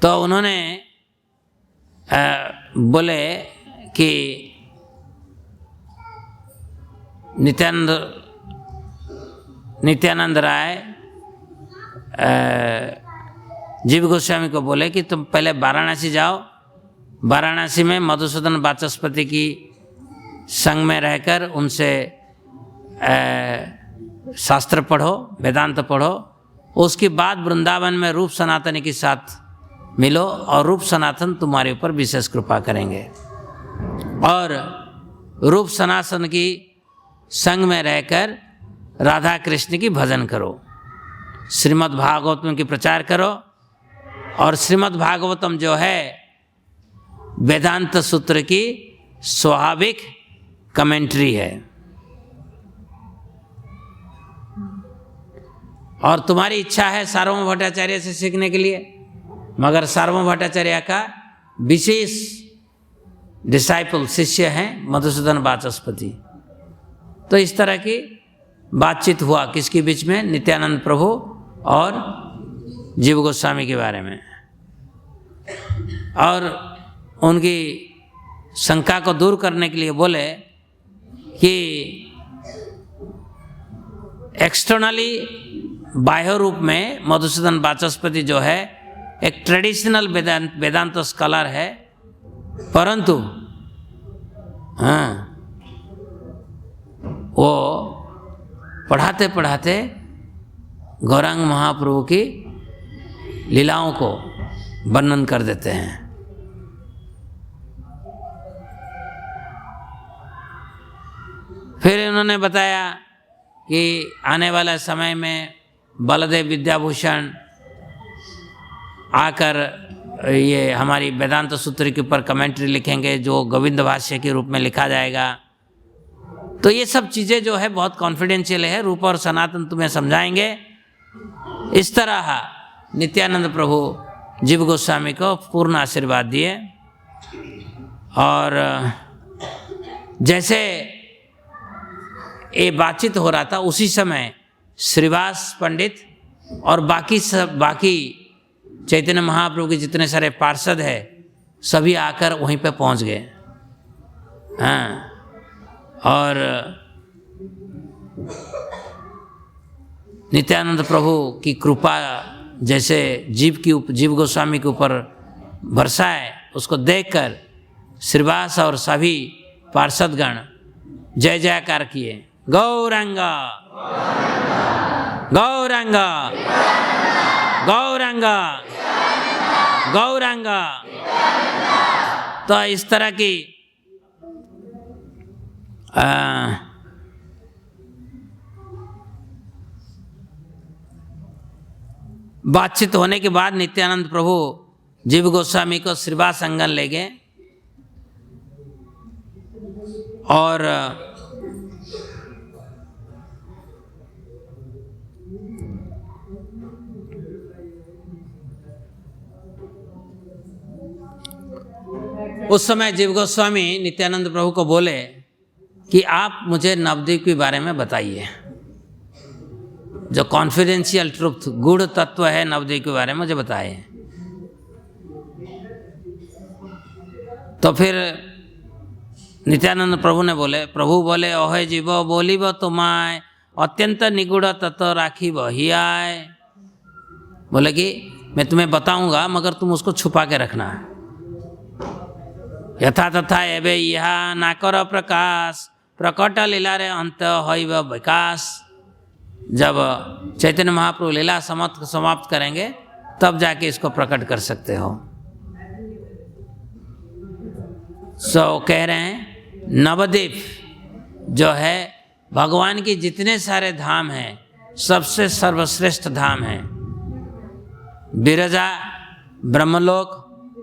तो उन्होंने बोले कि नित्यानंद राय जीव गोस्वामी को बोले कि तुम पहले वाराणसी जाओ, वाराणसी में मधुसूदन वाचस्पति की संग में रहकर उनसे शास्त्र पढ़ो, वेदांत पढ़ो। उसके बाद वृंदावन में रूप सनातन के साथ मिलो और रूप सनातन तुम्हारे ऊपर विशेष कृपा करेंगे। और रूप सनातन की संग में रहकर राधा कृष्ण की भजन करो, श्रीमद् भागवतम की प्रचार करो। और श्रीमद् भागवतम जो है वेदांत सूत्र की स्वाभाविक कमेंट्री है। और तुम्हारी इच्छा है सार्वभौम भट्टाचार्य से सीखने के लिए, मगर सार्वभौम भट्टाचार्य का विशेष डिसाइपल शिष्य हैं मधुसूदन वाचस्पति। तो इस तरह की बातचीत हुआ किसके बीच में, नित्यानंद प्रभु और जीव गोस्वामी के बारे में। और उनकी शंका को दूर करने के लिए बोले कि एक्सटर्नली बाह्य रूप में मधुसूदन वाचस्पति जो है एक ट्रेडिशनल वेदांत स्कॉलर है, परंतु वो पढ़ाते पढ़ाते गौरांग महाप्रभु की लीलाओं को वर्णन कर देते हैं। फिर उन्होंने बताया कि आने वाले समय में बलदेव विद्याभूषण आकर ये हमारी वेदांत सूत्र के ऊपर कमेंट्री लिखेंगे जो गोविंद भाष्य के रूप में लिखा जाएगा। तो ये सब चीज़ें जो है बहुत कॉन्फिडेंशियल है, रूप और सनातन तुम्हें समझाएंगे। इस तरह नित्यानंद प्रभु जीव गोस्वामी को पूर्ण आशीर्वाद दिए। और जैसे ये बातचीत हो रहा था उसी समय श्रीवास पंडित और बाकी चैतन्य महाप्रभु के जितने सारे पार्षद हैं सभी आकर वहीं पे पहुंच गए। हाँ, और नित्यानंद प्रभु की कृपा जैसे जीव गोस्वामी के ऊपर बरसाए, उसको देखकर श्रीवास और सभी पार्षदगण जय जयकार किए, गौरांग गौरांग गौरांग गौरांग। तो इस तरह की बातचीत होने के बाद नित्यानंद प्रभु जीव गोस्वामी को श्रीवास आंगन ले गए और उस समय जीव गोस्वामी नित्यानंद प्रभु को बोले कि आप मुझे नवद्वीप के बारे में बताइए, जो कॉन्फिडेंशियल ट्रुथ गूढ़ तत्व है नवद्वीप के बारे में मुझे बताइए। तो फिर नित्यानंद प्रभु ने प्रभु बोले ओहे जीव बोलीब तुम्हाय अत्यंत निगूढ़ तत्व राखी ही आए। बोले कि मैं तुम्हें बताऊंगा मगर तुम उसको छुपा के रखना है। यथा तथा एवं यह नाकर प्रकाश प्रकट लीला रे अंत होइब विकास। जब चैतन्य महाप्रभु लीला समाप्त करेंगे तब जाके इसको प्रकट कर सकते हो। कह रहे हैं नवद्वीप जो है भगवान की जितने सारे धाम हैं सबसे सर्वश्रेष्ठ धाम है। विरजा, ब्रह्मलोक,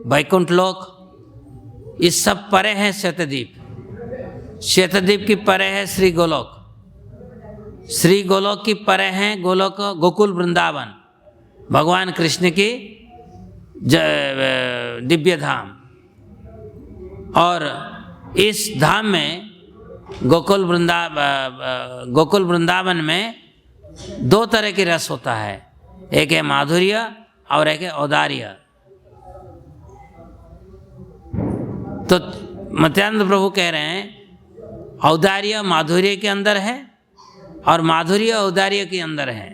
वैकुंठ लोक, इस सब परे हैं श्वेतद्वीप। श्वेतद्वीप की परे है श्री गोलोक, श्री गोलोक की परे हैं गोकुल वृंदावन, भगवान कृष्ण की दिव्य धाम। और इस धाम में गोकुल वृंदावन में दो तरह की रस होता है, एक है माधुर्य और एक है औदार्य। तो नित्यानंद प्रभु कह रहे हैं औदार्य माधुर्य के अंदर है और माधुर्य औदार्य के अंदर है।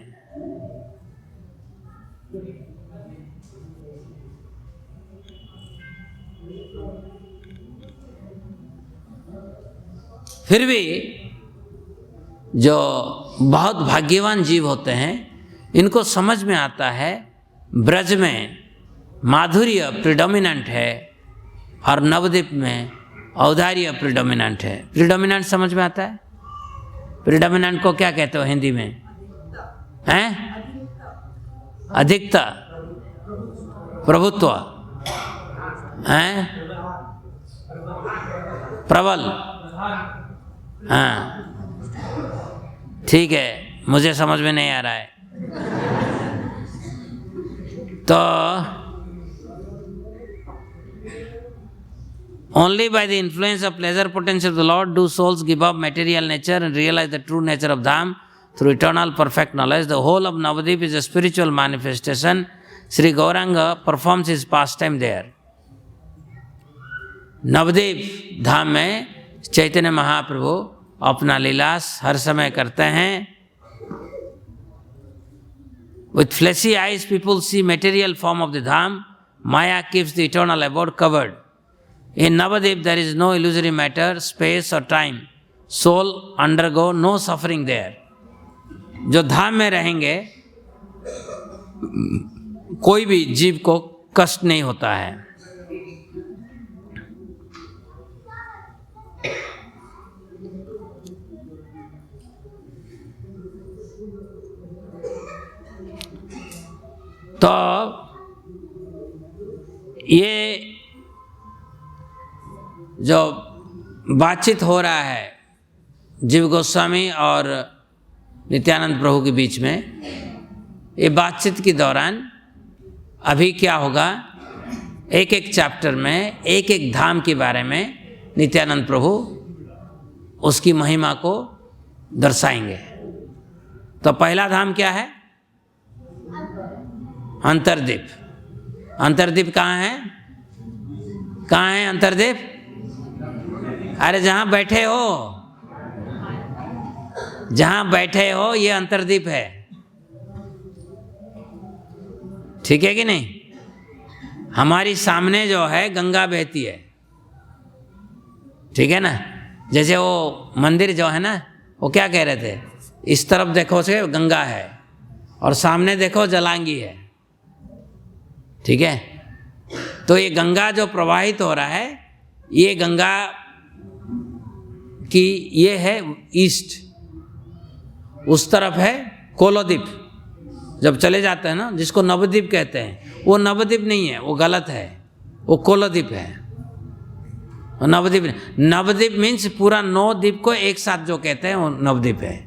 फिर भी जो बहुत भाग्यवान जीव होते हैं इनको समझ में आता है ब्रज में माधुर्य प्रिडोमिनेंट है और नवद्वीप में औदार्य प्रिडोमिनेंट है। प्रिडोमिनेंट समझ में आता है? प्रिडोमिनेंट को क्या कहते हो हिंदी में? हैं? अधिकता, प्रभुत्व, हैं? प्रबल। हाँ ठीक है, मुझे समझ में नहीं आ रहा है। तो Only by the influence of pleasure potential of the Lord do souls give up material nature and realize the true nature of Dham through eternal perfect knowledge. The whole of Navadip is a spiritual manifestation. Sri Gauranga performs his pastime there. Navdeep धाम में चैतन्य महाप्रभु अपना लीलास हर समय करते हैं. With fleshy eyes, people see material form of the Dham. Maya keeps the eternal abode covered. In Navadip, there is no illusory matter, space or time. Soul undergo no suffering there. जो धाम में रहेंगे, कोई भी जीव को कष्ट नहीं होता है. तो ये जो बातचीत हो रहा है जीव गोस्वामी और नित्यानंद प्रभु के बीच में, ये बातचीत के दौरान अभी क्या होगा, एक एक चैप्टर में एक एक धाम के बारे में नित्यानंद प्रभु उसकी महिमा को दर्शाएंगे. तो पहला धाम क्या है? अंतर्दीप. अंतर्दीप कहाँ है? कहाँ है अंतर्दीप? अरे जहाँ बैठे हो, जहाँ बैठे हो ये अंतर्दीप है. ठीक है कि नहीं? हमारी सामने जो है गंगा बहती है, ठीक है ना. जैसे वो मंदिर जो है ना, वो क्या कह रहे थे, इस तरफ देखो से गंगा है और सामने देखो जलांगी है. ठीक है. तो ये गंगा जो प्रवाहित हो रहा है, ये गंगा की ये है ईस्ट, उस तरफ है कोलोद्वीप. जब चले जाते हैं ना, जिसको नवद्वीप कहते हैं, वो नवद्वीप नहीं है, वो गलत है, वो कोलोद्वीप है. नवद्वीप, नवद्वीप मीन्स पूरा 9 द्वीप को एक साथ जो कहते हैं वो नवद्वीप है.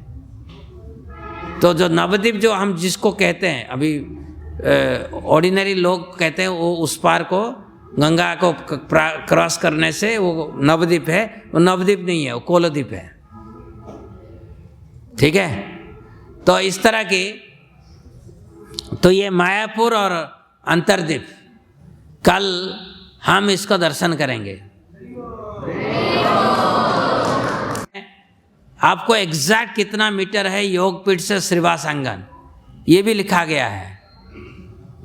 तो जो नवद्वीप जो हम जिसको कहते हैं, अभी ऑर्डिनरी लोग कहते हैं वो उस पार को गंगा को क्रॉस करने से वो नवद्वीप है, वो नवद्वीप नहीं है, वो कोलोद्वीप है. ठीक है. तो इस तरह की, तो ये मायापुर और अंतर्दीप, कल हम इसको दर्शन करेंगे. आपको एग्जैक्ट कितना मीटर है योगपीठ से श्रीवास आंगन, ये भी लिखा गया है.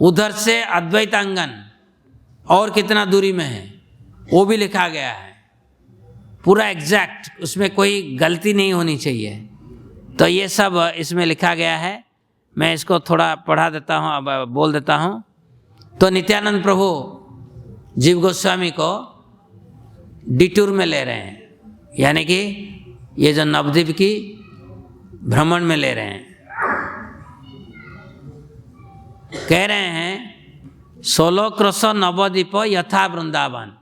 उधर से अद्वैत आंगन और कितना दूरी में है वो भी लिखा गया है, पूरा एग्जैक्ट, उसमें कोई गलती नहीं होनी चाहिए. तो ये सब इसमें लिखा गया है. मैं इसको थोड़ा पढ़ा देता हूँ, अब बोल देता हूँ. तो नित्यानंद प्रभु जीव गोस्वामी को डिटूर में ले रहे हैं, यानी कि ये जो नवद्वीप की भ्रमण में ले रहे हैं. कह रहे हैं 16 क्रोश नवद्वीप यथा वृंदावन.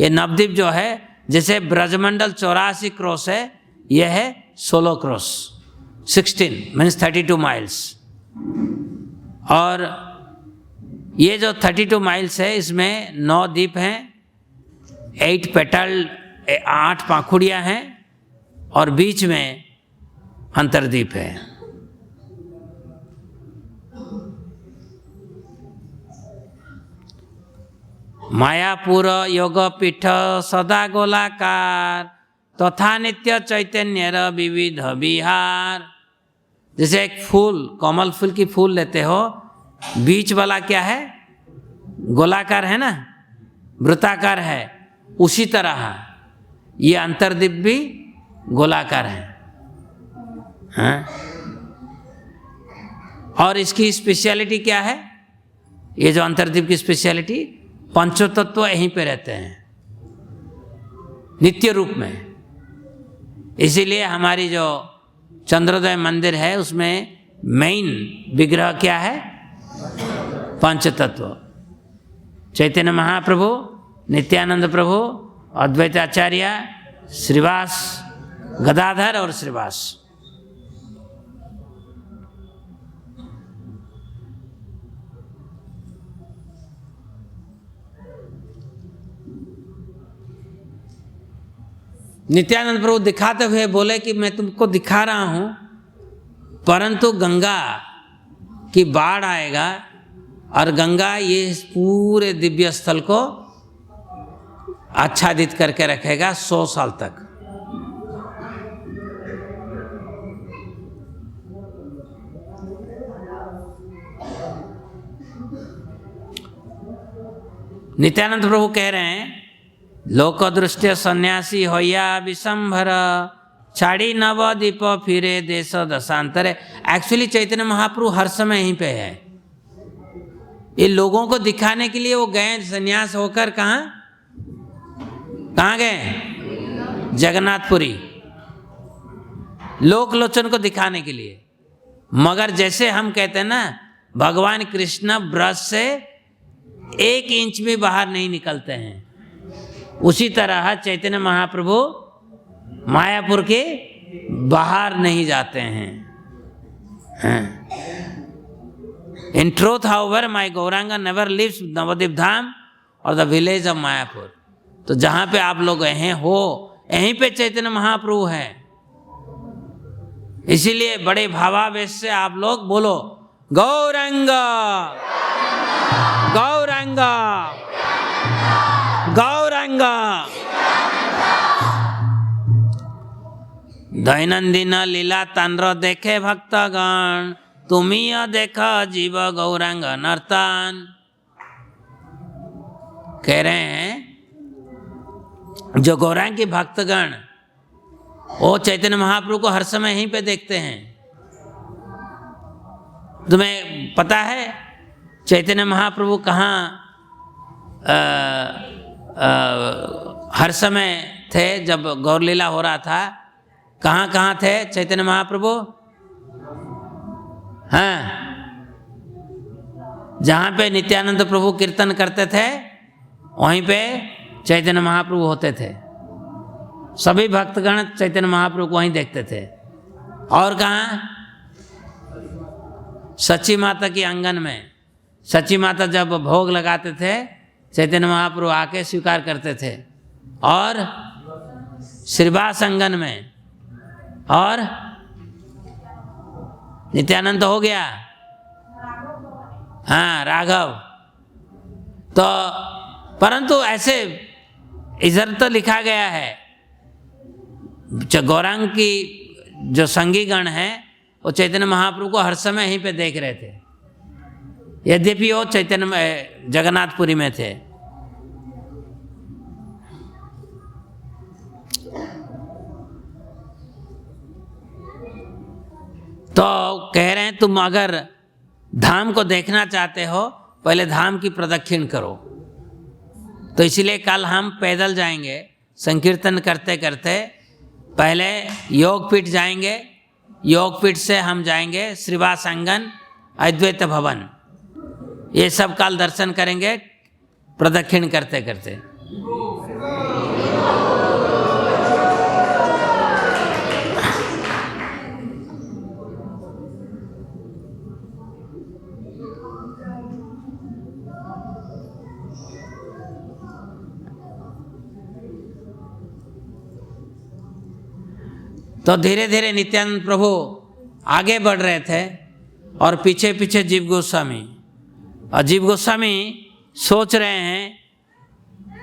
ये नवद्वीप जो है जैसे ब्रजमंडल 84 क्रोश है, यह है 16 क्रोश, 16 मीन्स 32 माइल्स. और ये जो 32 माइल्स है, इसमें 9 द्वीप हैं, 8 पेटल, 8 पाखुड़ियाँ हैं और बीच में अंतर्दीप है. मायापुर योगपीठ सदा गोलाकार तथा नित्य चैतन्य विविध विहार. जैसे एक फूल, कमल फूल की फूल लेते हो, बीच वाला क्या है, गोलाकार है ना, वृत्ताकार है, उसी तरह ये अंतर्दीप भी गोलाकार है. हाँ? और इसकी स्पेशलिटी क्या है? ये जो अंतर्दीप की स्पेशलिटी, पंचतत्व यहीं पे रहते हैं नित्य रूप में. इसीलिए हमारी जो चंद्रोदय मंदिर है उसमें मेन विग्रह क्या है? पंचतत्व. चैतन्य महाप्रभु, नित्यानंद प्रभु, अद्वैताचार्य, श्रीवास, गदाधर और श्रीवास. नित्यानंद प्रभु दिखाते हुए बोले कि मैं तुमको दिखा रहा हूं, परंतु गंगा की बाढ़ आएगा और गंगा ये पूरे दिव्य स्थल को आच्छादित करके रखेगा 100 साल तक। नित्यानंद प्रभु कह रहे हैं, लोक दृष्टि सन्यासी होया विशंभर, छाड़ी नवदीप फिरे देश दशांतरे। एक्चुअली चैतन्य महाप्रभु हर समय यहीं पे है। ये लोगों को दिखाने के लिए वो गए सन्यास होकर, कहाँ गए? जगन्नाथपुरी, लोकलोचन को दिखाने के लिए। मगर जैसे हम कहते हैं ना, भगवान कृष्ण ब्रश से 1 इंच भी बाहर नहीं निकलते हैं, उसी तरह चैतन्य महाप्रभु मायापुर के बाहर नहीं जाते हैं। In truth however my Gauranga never leaves Navadvip Dham और द विलेज ऑफ मायापुर। तो जहाँ पे आप लोग हैं हो, यहीं पे चैतन्य महाप्रभु है। इसीलिए बड़े भावावेश से आप लोग बोलो, गौरांगा गौरांगा गौरांगा। दैनंदिन लीला तांड्र देखे भक्तगण, तुम्हें देखा जीव गौरांग नर्तन। कह रहे हैं जो गौरांग के भक्तगण वो चैतन्य महाप्रभु को हर समय यहीं पे देखते हैं। तुम्हें पता है चैतन्य महाप्रभु कहाँ हर समय थे जब गौरलीला हो रहा था? कहाँ कहाँ थे चैतन्य महाप्रभु? हाँ, जहाँ पे नित्यानंद प्रभु कीर्तन करते थे वहीं पे चैतन्य महाप्रभु होते थे। सभी भक्तगण चैतन्य महाप्रभु को वहीं देखते थे। और कहाँ? सच्ची माता की आंगन में। सच्ची माता जब भोग लगाते थे चैतन्य महाप्रभु आके स्वीकार करते थे। और श्रीवास आंगन में, और नित्यानंद हो गया, हाँ राघव। तो परंतु ऐसे इधर तो लिखा गया है गौरांग की जो संगीगण हैं वो चैतन्य महाप्रभु को हर समय यहीं पे देख रहे थे, यद्यपि वो चैतन्य जगन्नाथपुरी में थे। तो कह रहे हैं तुम अगर धाम को देखना चाहते हो पहले धाम की प्रदक्षिण करो। तो इसीलिए कल हम पैदल जाएंगे संकीर्तन करते करते। पहले योगपीठ जाएंगे, योगपीठ से हम जाएंगे श्रीवास आंगन, अद्वैत भवन, ये सब कल दर्शन करेंगे प्रदक्षिण करते करते। तो धीरे धीरे नित्यानंद प्रभु आगे बढ़ रहे थे और पीछे पीछे जीव गोस्वामी। और जीव गोस्वामी सोच रहे हैं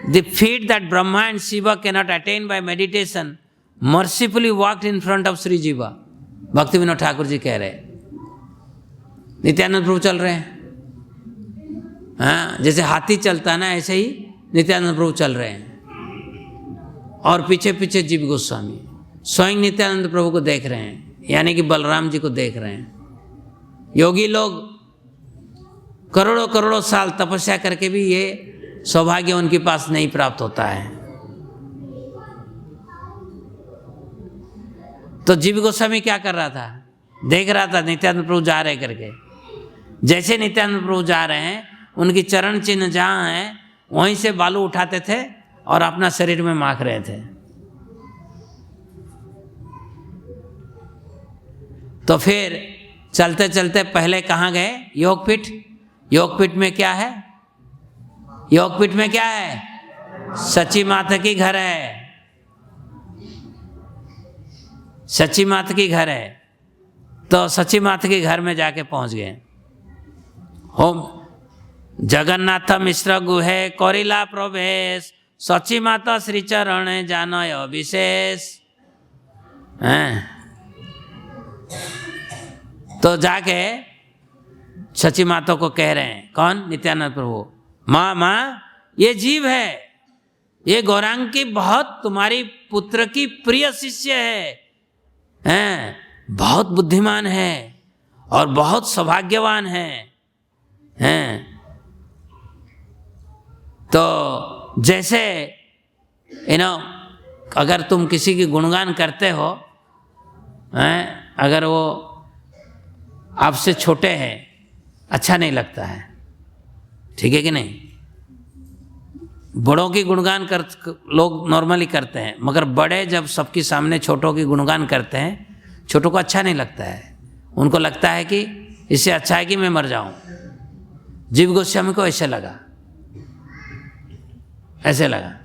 the feet that Brahma and Shiva can not attain bye meditation mercifully walked in front of Shri जीवा। भक्ति विनोद ठाकुर जी कह रहे, नित्यानंद प्रभु चल रहे हैं। हाँ, जैसे हाथी चलता ना ऐसे ही नित्यानंद प्रभु चल रहे हैं और पीछे पीछे जीव गोस्वामी स्वयं नित्यानंद प्रभु को देख रहे हैं, यानी कि बलराम जी को देख रहे हैं। योगी लोग करोड़ों करोड़ों साल तपस्या करके भी ये सौभाग्य उनके पास नहीं प्राप्त होता है। तो जीव गोस्वामी क्या कर रहा था? देख रहा था नित्यानंद प्रभु जा रहे करके। जैसे नित्यानंद प्रभु जा रहे हैं उनकी चरण चिन्ह जहाँ हैं वहीं से बालू उठाते थे और अपना शरीर में माख रहे थे। तो फिर चलते चलते पहले कहाँ गए? योगपीठ। योगपीठ में क्या है? योगपीठ में क्या है? सच्ची माता की घर है। सची माता की घर है, तो सची माता के घर में जाके पहुंच गए। होम जगन्नाथ मिश्र गुहे कोरिला प्रवेश, सची माता श्री चरण जानय विशेष। तो जाके सची माता को कह रहे हैं, कौन? नित्यानंद प्रभु, माँ माँ ये जीव है, ये गौरांग की बहुत तुम्हारी पुत्र की प्रिय शिष्य है, बहुत बुद्धिमान है और बहुत सौभाग्यवान है। तो जैसे अगर तुम किसी की गुणगान करते हो, अगर वो आपसे छोटे हैं, अच्छा नहीं लगता है, ठीक है कि नहीं? बड़ों की गुणगान लोग नॉर्मली करते हैं, मगर बड़े जब सबके सामने छोटों की गुणगान करते हैं, छोटों को अच्छा नहीं लगता है। उनको लगता है कि इससे अच्छा है कि मैं मर जाऊं। जीव गोस्वामी को ऐसे लगा, ऐसे लगा।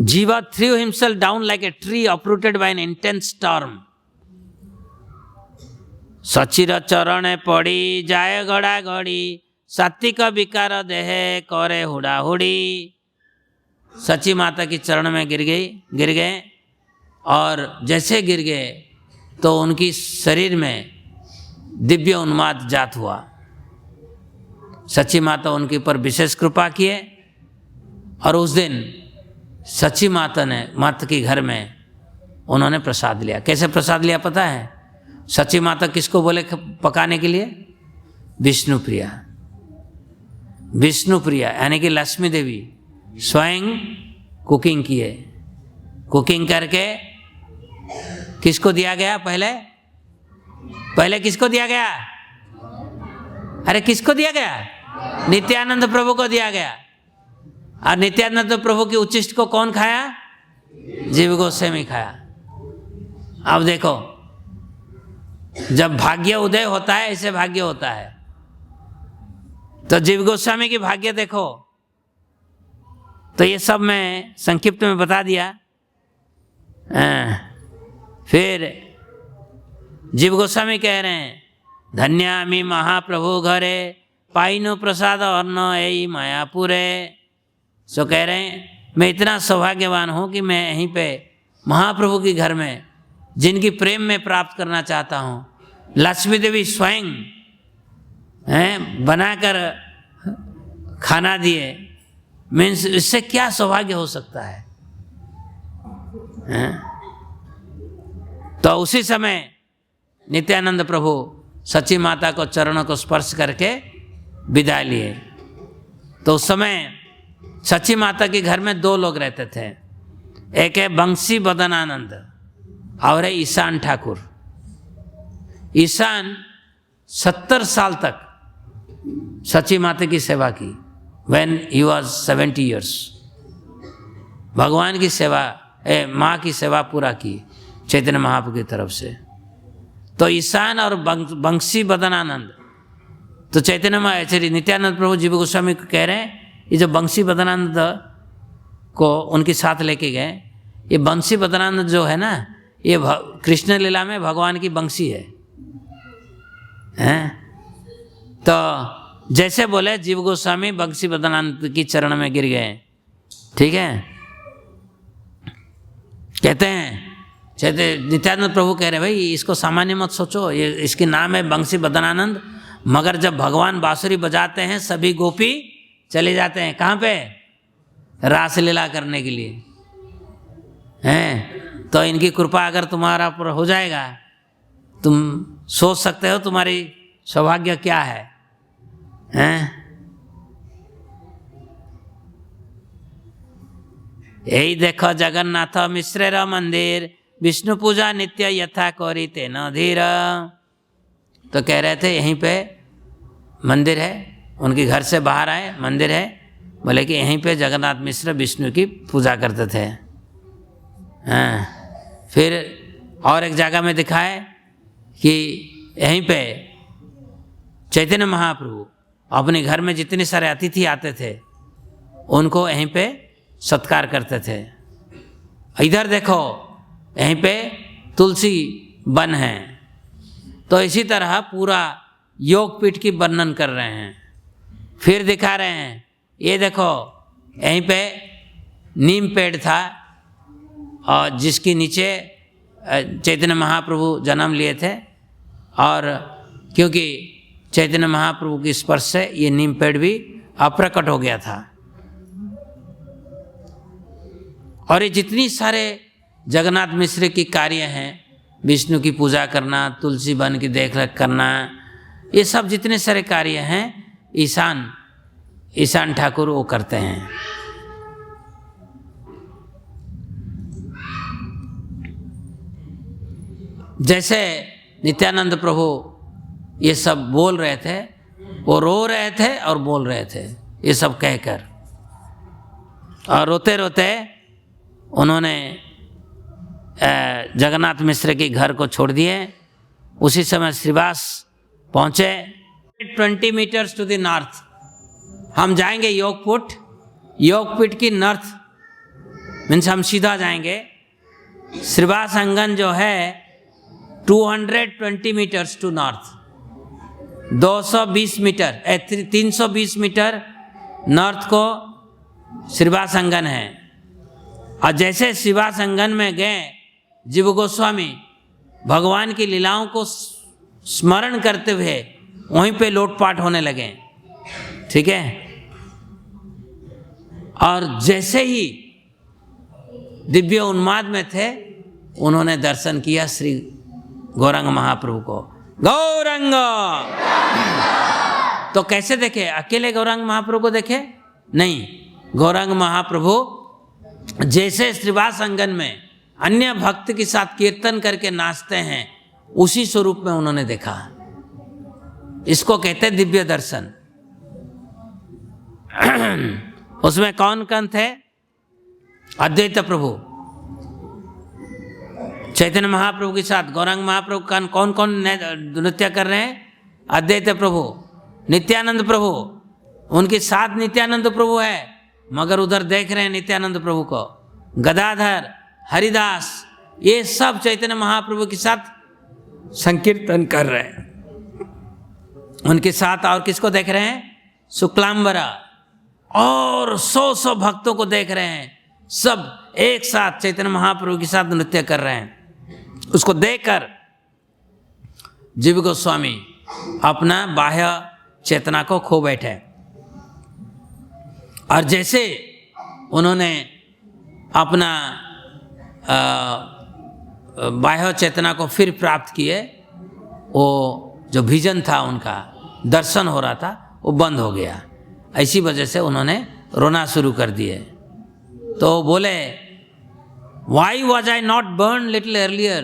Jiva threw himself down like a tree uprooted by an intense storm. सचिर चरण पड़ी जाए गड़ा गड़ी, सात्विक विकार देहे करे हुड़ा हुड़ी। सची माता की चरण में गिर गए और जैसे गिर गए तो उनकी शरीर में दिव्य उन्माद जात हुआ। सची माता उनके ऊपर विशेष कृपा किए और उस दिन सची माता के घर में उन्होंने प्रसाद लिया। कैसे प्रसाद लिया पता है? सची माता किसको बोले पकाने के लिए? विष्णुप्रिया। विष्णुप्रिया यानी कि लक्ष्मी देवी स्वयं कुकिंग किए। कुकिंग करके किसको दिया गया? पहले किसको दिया गया? अरे किसको दिया गया? नित्यानंद प्रभु को दिया गया। और नित्यानंद प्रभु की उच्चिष्ट को कौन खाया? जीव गोस्वामी खाया। अब देखो, जब भाग्य उदय होता है ऐसे भाग्य होता है। तो जीव गोस्वामी की भाग्य देखो। तो ये सब मैं संक्षिप्त में बता दिया। फिर जीव गोस्वामी कह रहे हैं, धन्यामि महाप्रभु घरे, पाइनो प्रसाद अन्न यही मायापुरे। सो कह रहे हैं मैं इतना सौभाग्यवान हूँ कि मैं यहीं पे महाप्रभु के घर में जिनकी प्रेम में प्राप्त करना चाहता हूँ, लक्ष्मी देवी स्वयं बनाकर खाना दिए। मीन्स इससे क्या सौभाग्य हो सकता है? तो उसी समय नित्यानंद प्रभु सची माता को चरणों को स्पर्श करके विदाई लिए। तो उस समय सची माता के घर में दो लोग रहते थे, एक है बंसी बदनानंद और है ईशान ठाकुर। ईशान 70 साल तक सची माता की सेवा की। When he was 70 years, भगवान की सेवा, माँ की सेवा पूरा की चैतन्य महाप्रभु की तरफ से। तो ईशान और बंसी बदनानंद, तो चैतन्य नित्यानंद प्रभु जीव गोस्वामी को कह रहे हैं, ये जो बंसी बदनानंद को उनके साथ लेके गए, ये बंसी बदनानंद जो है ना, ये कृष्ण लीला में भगवान की बंसी है। तो जैसे बोले जीव गोस्वामी बंसी बदनानंद की चरण में गिर गए। ठीक है, कहते हैं नित्यानंद प्रभु कह रहे भाई इसको सामान्य मत सोचो, ये इसके नाम है बंसी बदनानंद। मगर जब भगवान बांसुरी बजाते हैं सभी गोपी चले जाते हैं। कहाँ पे? रासलीला करने के लिए। हैं तो इनकी कृपा अगर तुम्हारा पर हो जाएगा, तुम सोच सकते हो तुम्हारी सौभाग्य क्या है। हैं यही देखो जगन्नाथ मिश्रेर मंदिर, विष्णु पूजा नित्य यथा करी तेन धीर। तो कह रहे थे यहीं पे मंदिर है, उनके घर से बाहर आए मंदिर है, बोले कि यहीं पे जगन्नाथ मिश्र विष्णु की पूजा करते थे। फिर और एक जगह में दिखाए कि यहीं पे चैतन्य महाप्रभु अपने घर में जितने सारे अतिथि आते थे उनको यहीं पे सत्कार करते थे। इधर देखो यहीं पे तुलसी वन है। तो इसी तरह पूरा योगपीठ की वर्णन कर रहे हैं। फिर दिखा रहे हैं, ये देखो यहीं पे नीम पेड़ था और जिसके नीचे चैतन्य महाप्रभु जन्म लिए थे, और क्योंकि चैतन्य महाप्रभु के स्पर्श से ये नीम पेड़ भी अप्रकट हो गया था। और ये जितनी सारे जगन्नाथ मिश्र की कार्य हैं, विष्णु की पूजा करना, तुलसी वन की देखरेख करना, ये सब जितने सारे कार्य हैं ईशान ठाकुर वो करते हैं। जैसे नित्यानंद प्रभु ये सब बोल रहे थे, वो रो रहे थे और बोल रहे थे ये सब कहकर, और रोते रोते उन्होंने जगन्नाथ मिश्र के घर को छोड़ दिए। उसी समय श्रीवास पहुँचे। 20 मीटर्स टू द नॉर्थ हम जाएंगे योगपीठ की नॉर्थ मीन्स हम सीधा जाएंगे। श्रीवास अंगन जो है 220 metres to north, 220 metre 320 metre north को श्रीवास अंगन है। और जैसे श्रीवास अंगन में गए, जीव गोस्वामी भगवान की लीलाओं को स्मरण करते हुए वहीं पे लोटपाट होने लगे, ठीक है। और जैसे ही दिव्य उन्माद में थे, उन्होंने दर्शन किया श्री गौरांग महाप्रभु को। गौरांग तो कैसे देखे? अकेले गौरांग महाप्रभु को देखे? नहीं, गौरांग महाप्रभु जैसे श्रीवास अंगन में अन्य भक्त के साथ कीर्तन करके नाचते हैं, उसी स्वरूप में उन्होंने देखा। इसको कहते हैं दिव्य दर्शन। उसमें कौन कौन थे? अद्वैत प्रभु चैतन्य महाप्रभु के साथ गौरांग महाप्रभु कौन कौन नृत्य कर रहे हैं? अद्वैत प्रभु, नित्यानंद प्रभु, उनके साथ नित्यानंद प्रभु है, मगर उधर देख रहे हैं नित्यानंद प्रभु को। गदाधर, हरिदास, ये सब चैतन्य महाप्रभु के साथ संकीर्तन कर रहे हैं। उनके साथ और किसको देख रहे हैं? शुक्लांबरा और 100 भक्तों को देख रहे हैं, सब एक साथ चैतन्य महाप्रभु के साथ नृत्य कर रहे हैं। उसको देखकर जीव गोस्वामी अपना बाह्य चेतना को खो बैठे। और जैसे उन्होंने अपना बाह्य चेतना को फिर प्राप्त किए, वो जो विजन था, उनका दर्शन हो रहा था, वो बंद हो गया। ऐसी वजह से उन्होंने रोना शुरू कर दिए। तो बोले, why was I not born little earlier?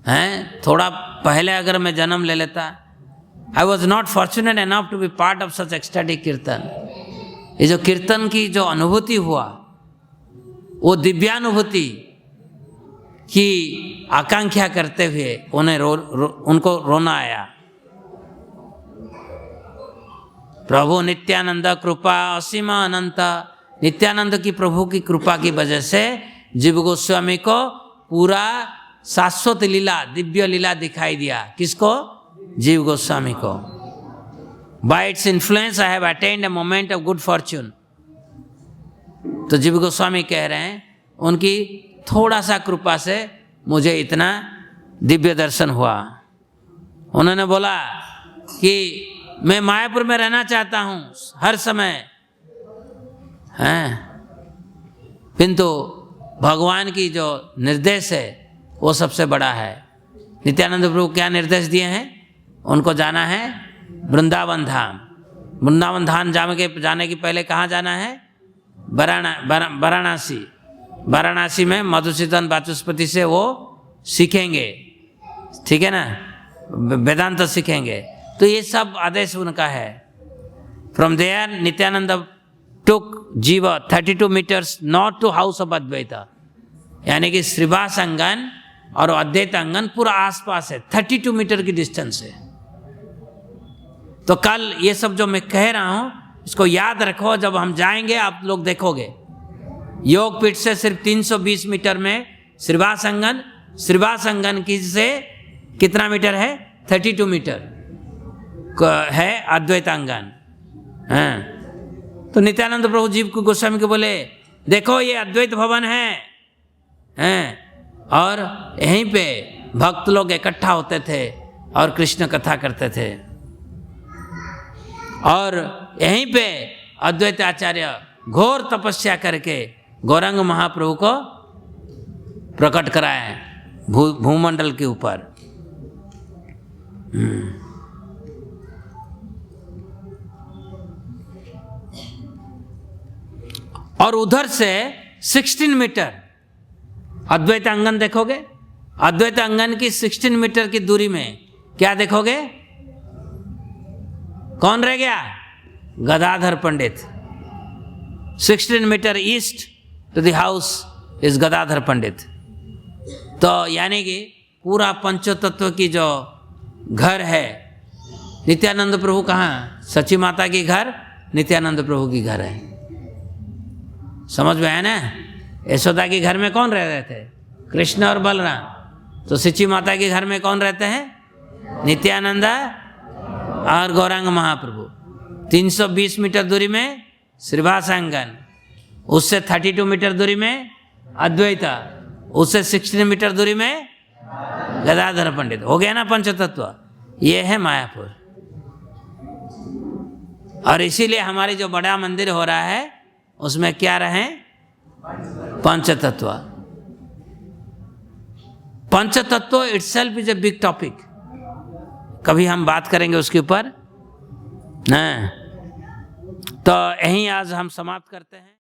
हैं, थोड़ा पहले अगर मैं जन्म ले लेता। I was not fortunate enough to be part of such ecstatic kirtan. ये जो कीर्तन की जो अनुभूति हुआ, वो दिव्यानुभूति की आकांक्षा करते हुए उन्हें उनको रोना आया। प्रभु नित्यानंद कृपा असीम अनंत, नित्यानंद की प्रभु की कृपा की वजह से जीव गोस्वामी को पूरा शाश्वत लीला, दिव्य लीला दिखाई दिया। किसको? जीव गोस्वामी को। By its influence I have attained a moment of good fortune। तो जीव गोस्वामी कह रहे हैं, उनकी थोड़ा सा कृपा से मुझे इतना दिव्य दर्शन हुआ। उन्होंने बोला कि मैं मायापुर में रहना चाहता हूँ हर समय, हैं, किंतु भगवान की जो निर्देश है वो सबसे बड़ा है। नित्यानंद प्रभु क्या निर्देश दिए हैं? उनको जाना है वृंदावन धाम। वृंदावन धाम जाने के पहले कहाँ जाना है? वाराणसी। वाराणसी में मधुसूदन वाचस्पति से वो सीखेंगे, ठीक है ना, वेदांत सीखेंगे। तो ये सब आदेश उनका है। From there Nityanand took jiva 32 meters north to house of Advaita, यानी कि श्रीवास अंगन और अद्वैत अंगन पूरा आसपास है, 32 मीटर की डिस्टेंस है। तो कल ये सब जो मैं कह रहा हूँ, इसको याद रखो, जब हम जाएंगे आप लोग देखोगे। योगपीठ से सिर्फ 320 मीटर में श्रीवासंगन, श्रीवासंगन की से कितना मीटर है? 32 मीटर है अद्वैतांगन। हाँ, तो नित्यानंद प्रभु जी को गोस्वामी को बोले देखो ये अद्वैत भवन है, और यहीं पे भक्त लोग इकट्ठा होते थे और कृष्ण कथा करते थे, और यहीं पे अद्वैत आचार्य घोर तपस्या करके गौरांग महाप्रभु को प्रकट कराए भूमंडल के ऊपर। और उधर से 16 मीटर अद्वैत अंगन देखोगे, अद्वैत अंगन की 16 मीटर की दूरी में क्या देखोगे? कौन रह गया? Gadadhar Pandit. 16 meter east to the house is Gadadhar Pandit. तो यानी कि पूरा पंचतत्व की जो घर है, नित्यानंद प्रभु कहाँ? सची माता की घर नित्यानंद प्रभु की घर है। समझ में आया ना? यशोदा के घर में कौन रह रहे थे? कृष्ण और बलराम। तो सची माता के घर में कौन रहते हैं? नित्यानंदा और गौरांग महाप्रभु। 320 मीटर दूरी में श्रीवासांगन, उससे 32 मीटर दूरी में अद्वैता, उससे 16 मीटर दूरी में गदाधर पंडित। हो गया ना पंचतत्व? ये है मायापुर। और इसीलिए हमारी जो बड़ा मंदिर हो रहा है उसमें क्या रहे? पंचतत्व। पंचतत्व itself is a big topic, कभी हम बात करेंगे उसके ऊपर। तो यहीं आज हम समाप्त करते हैं।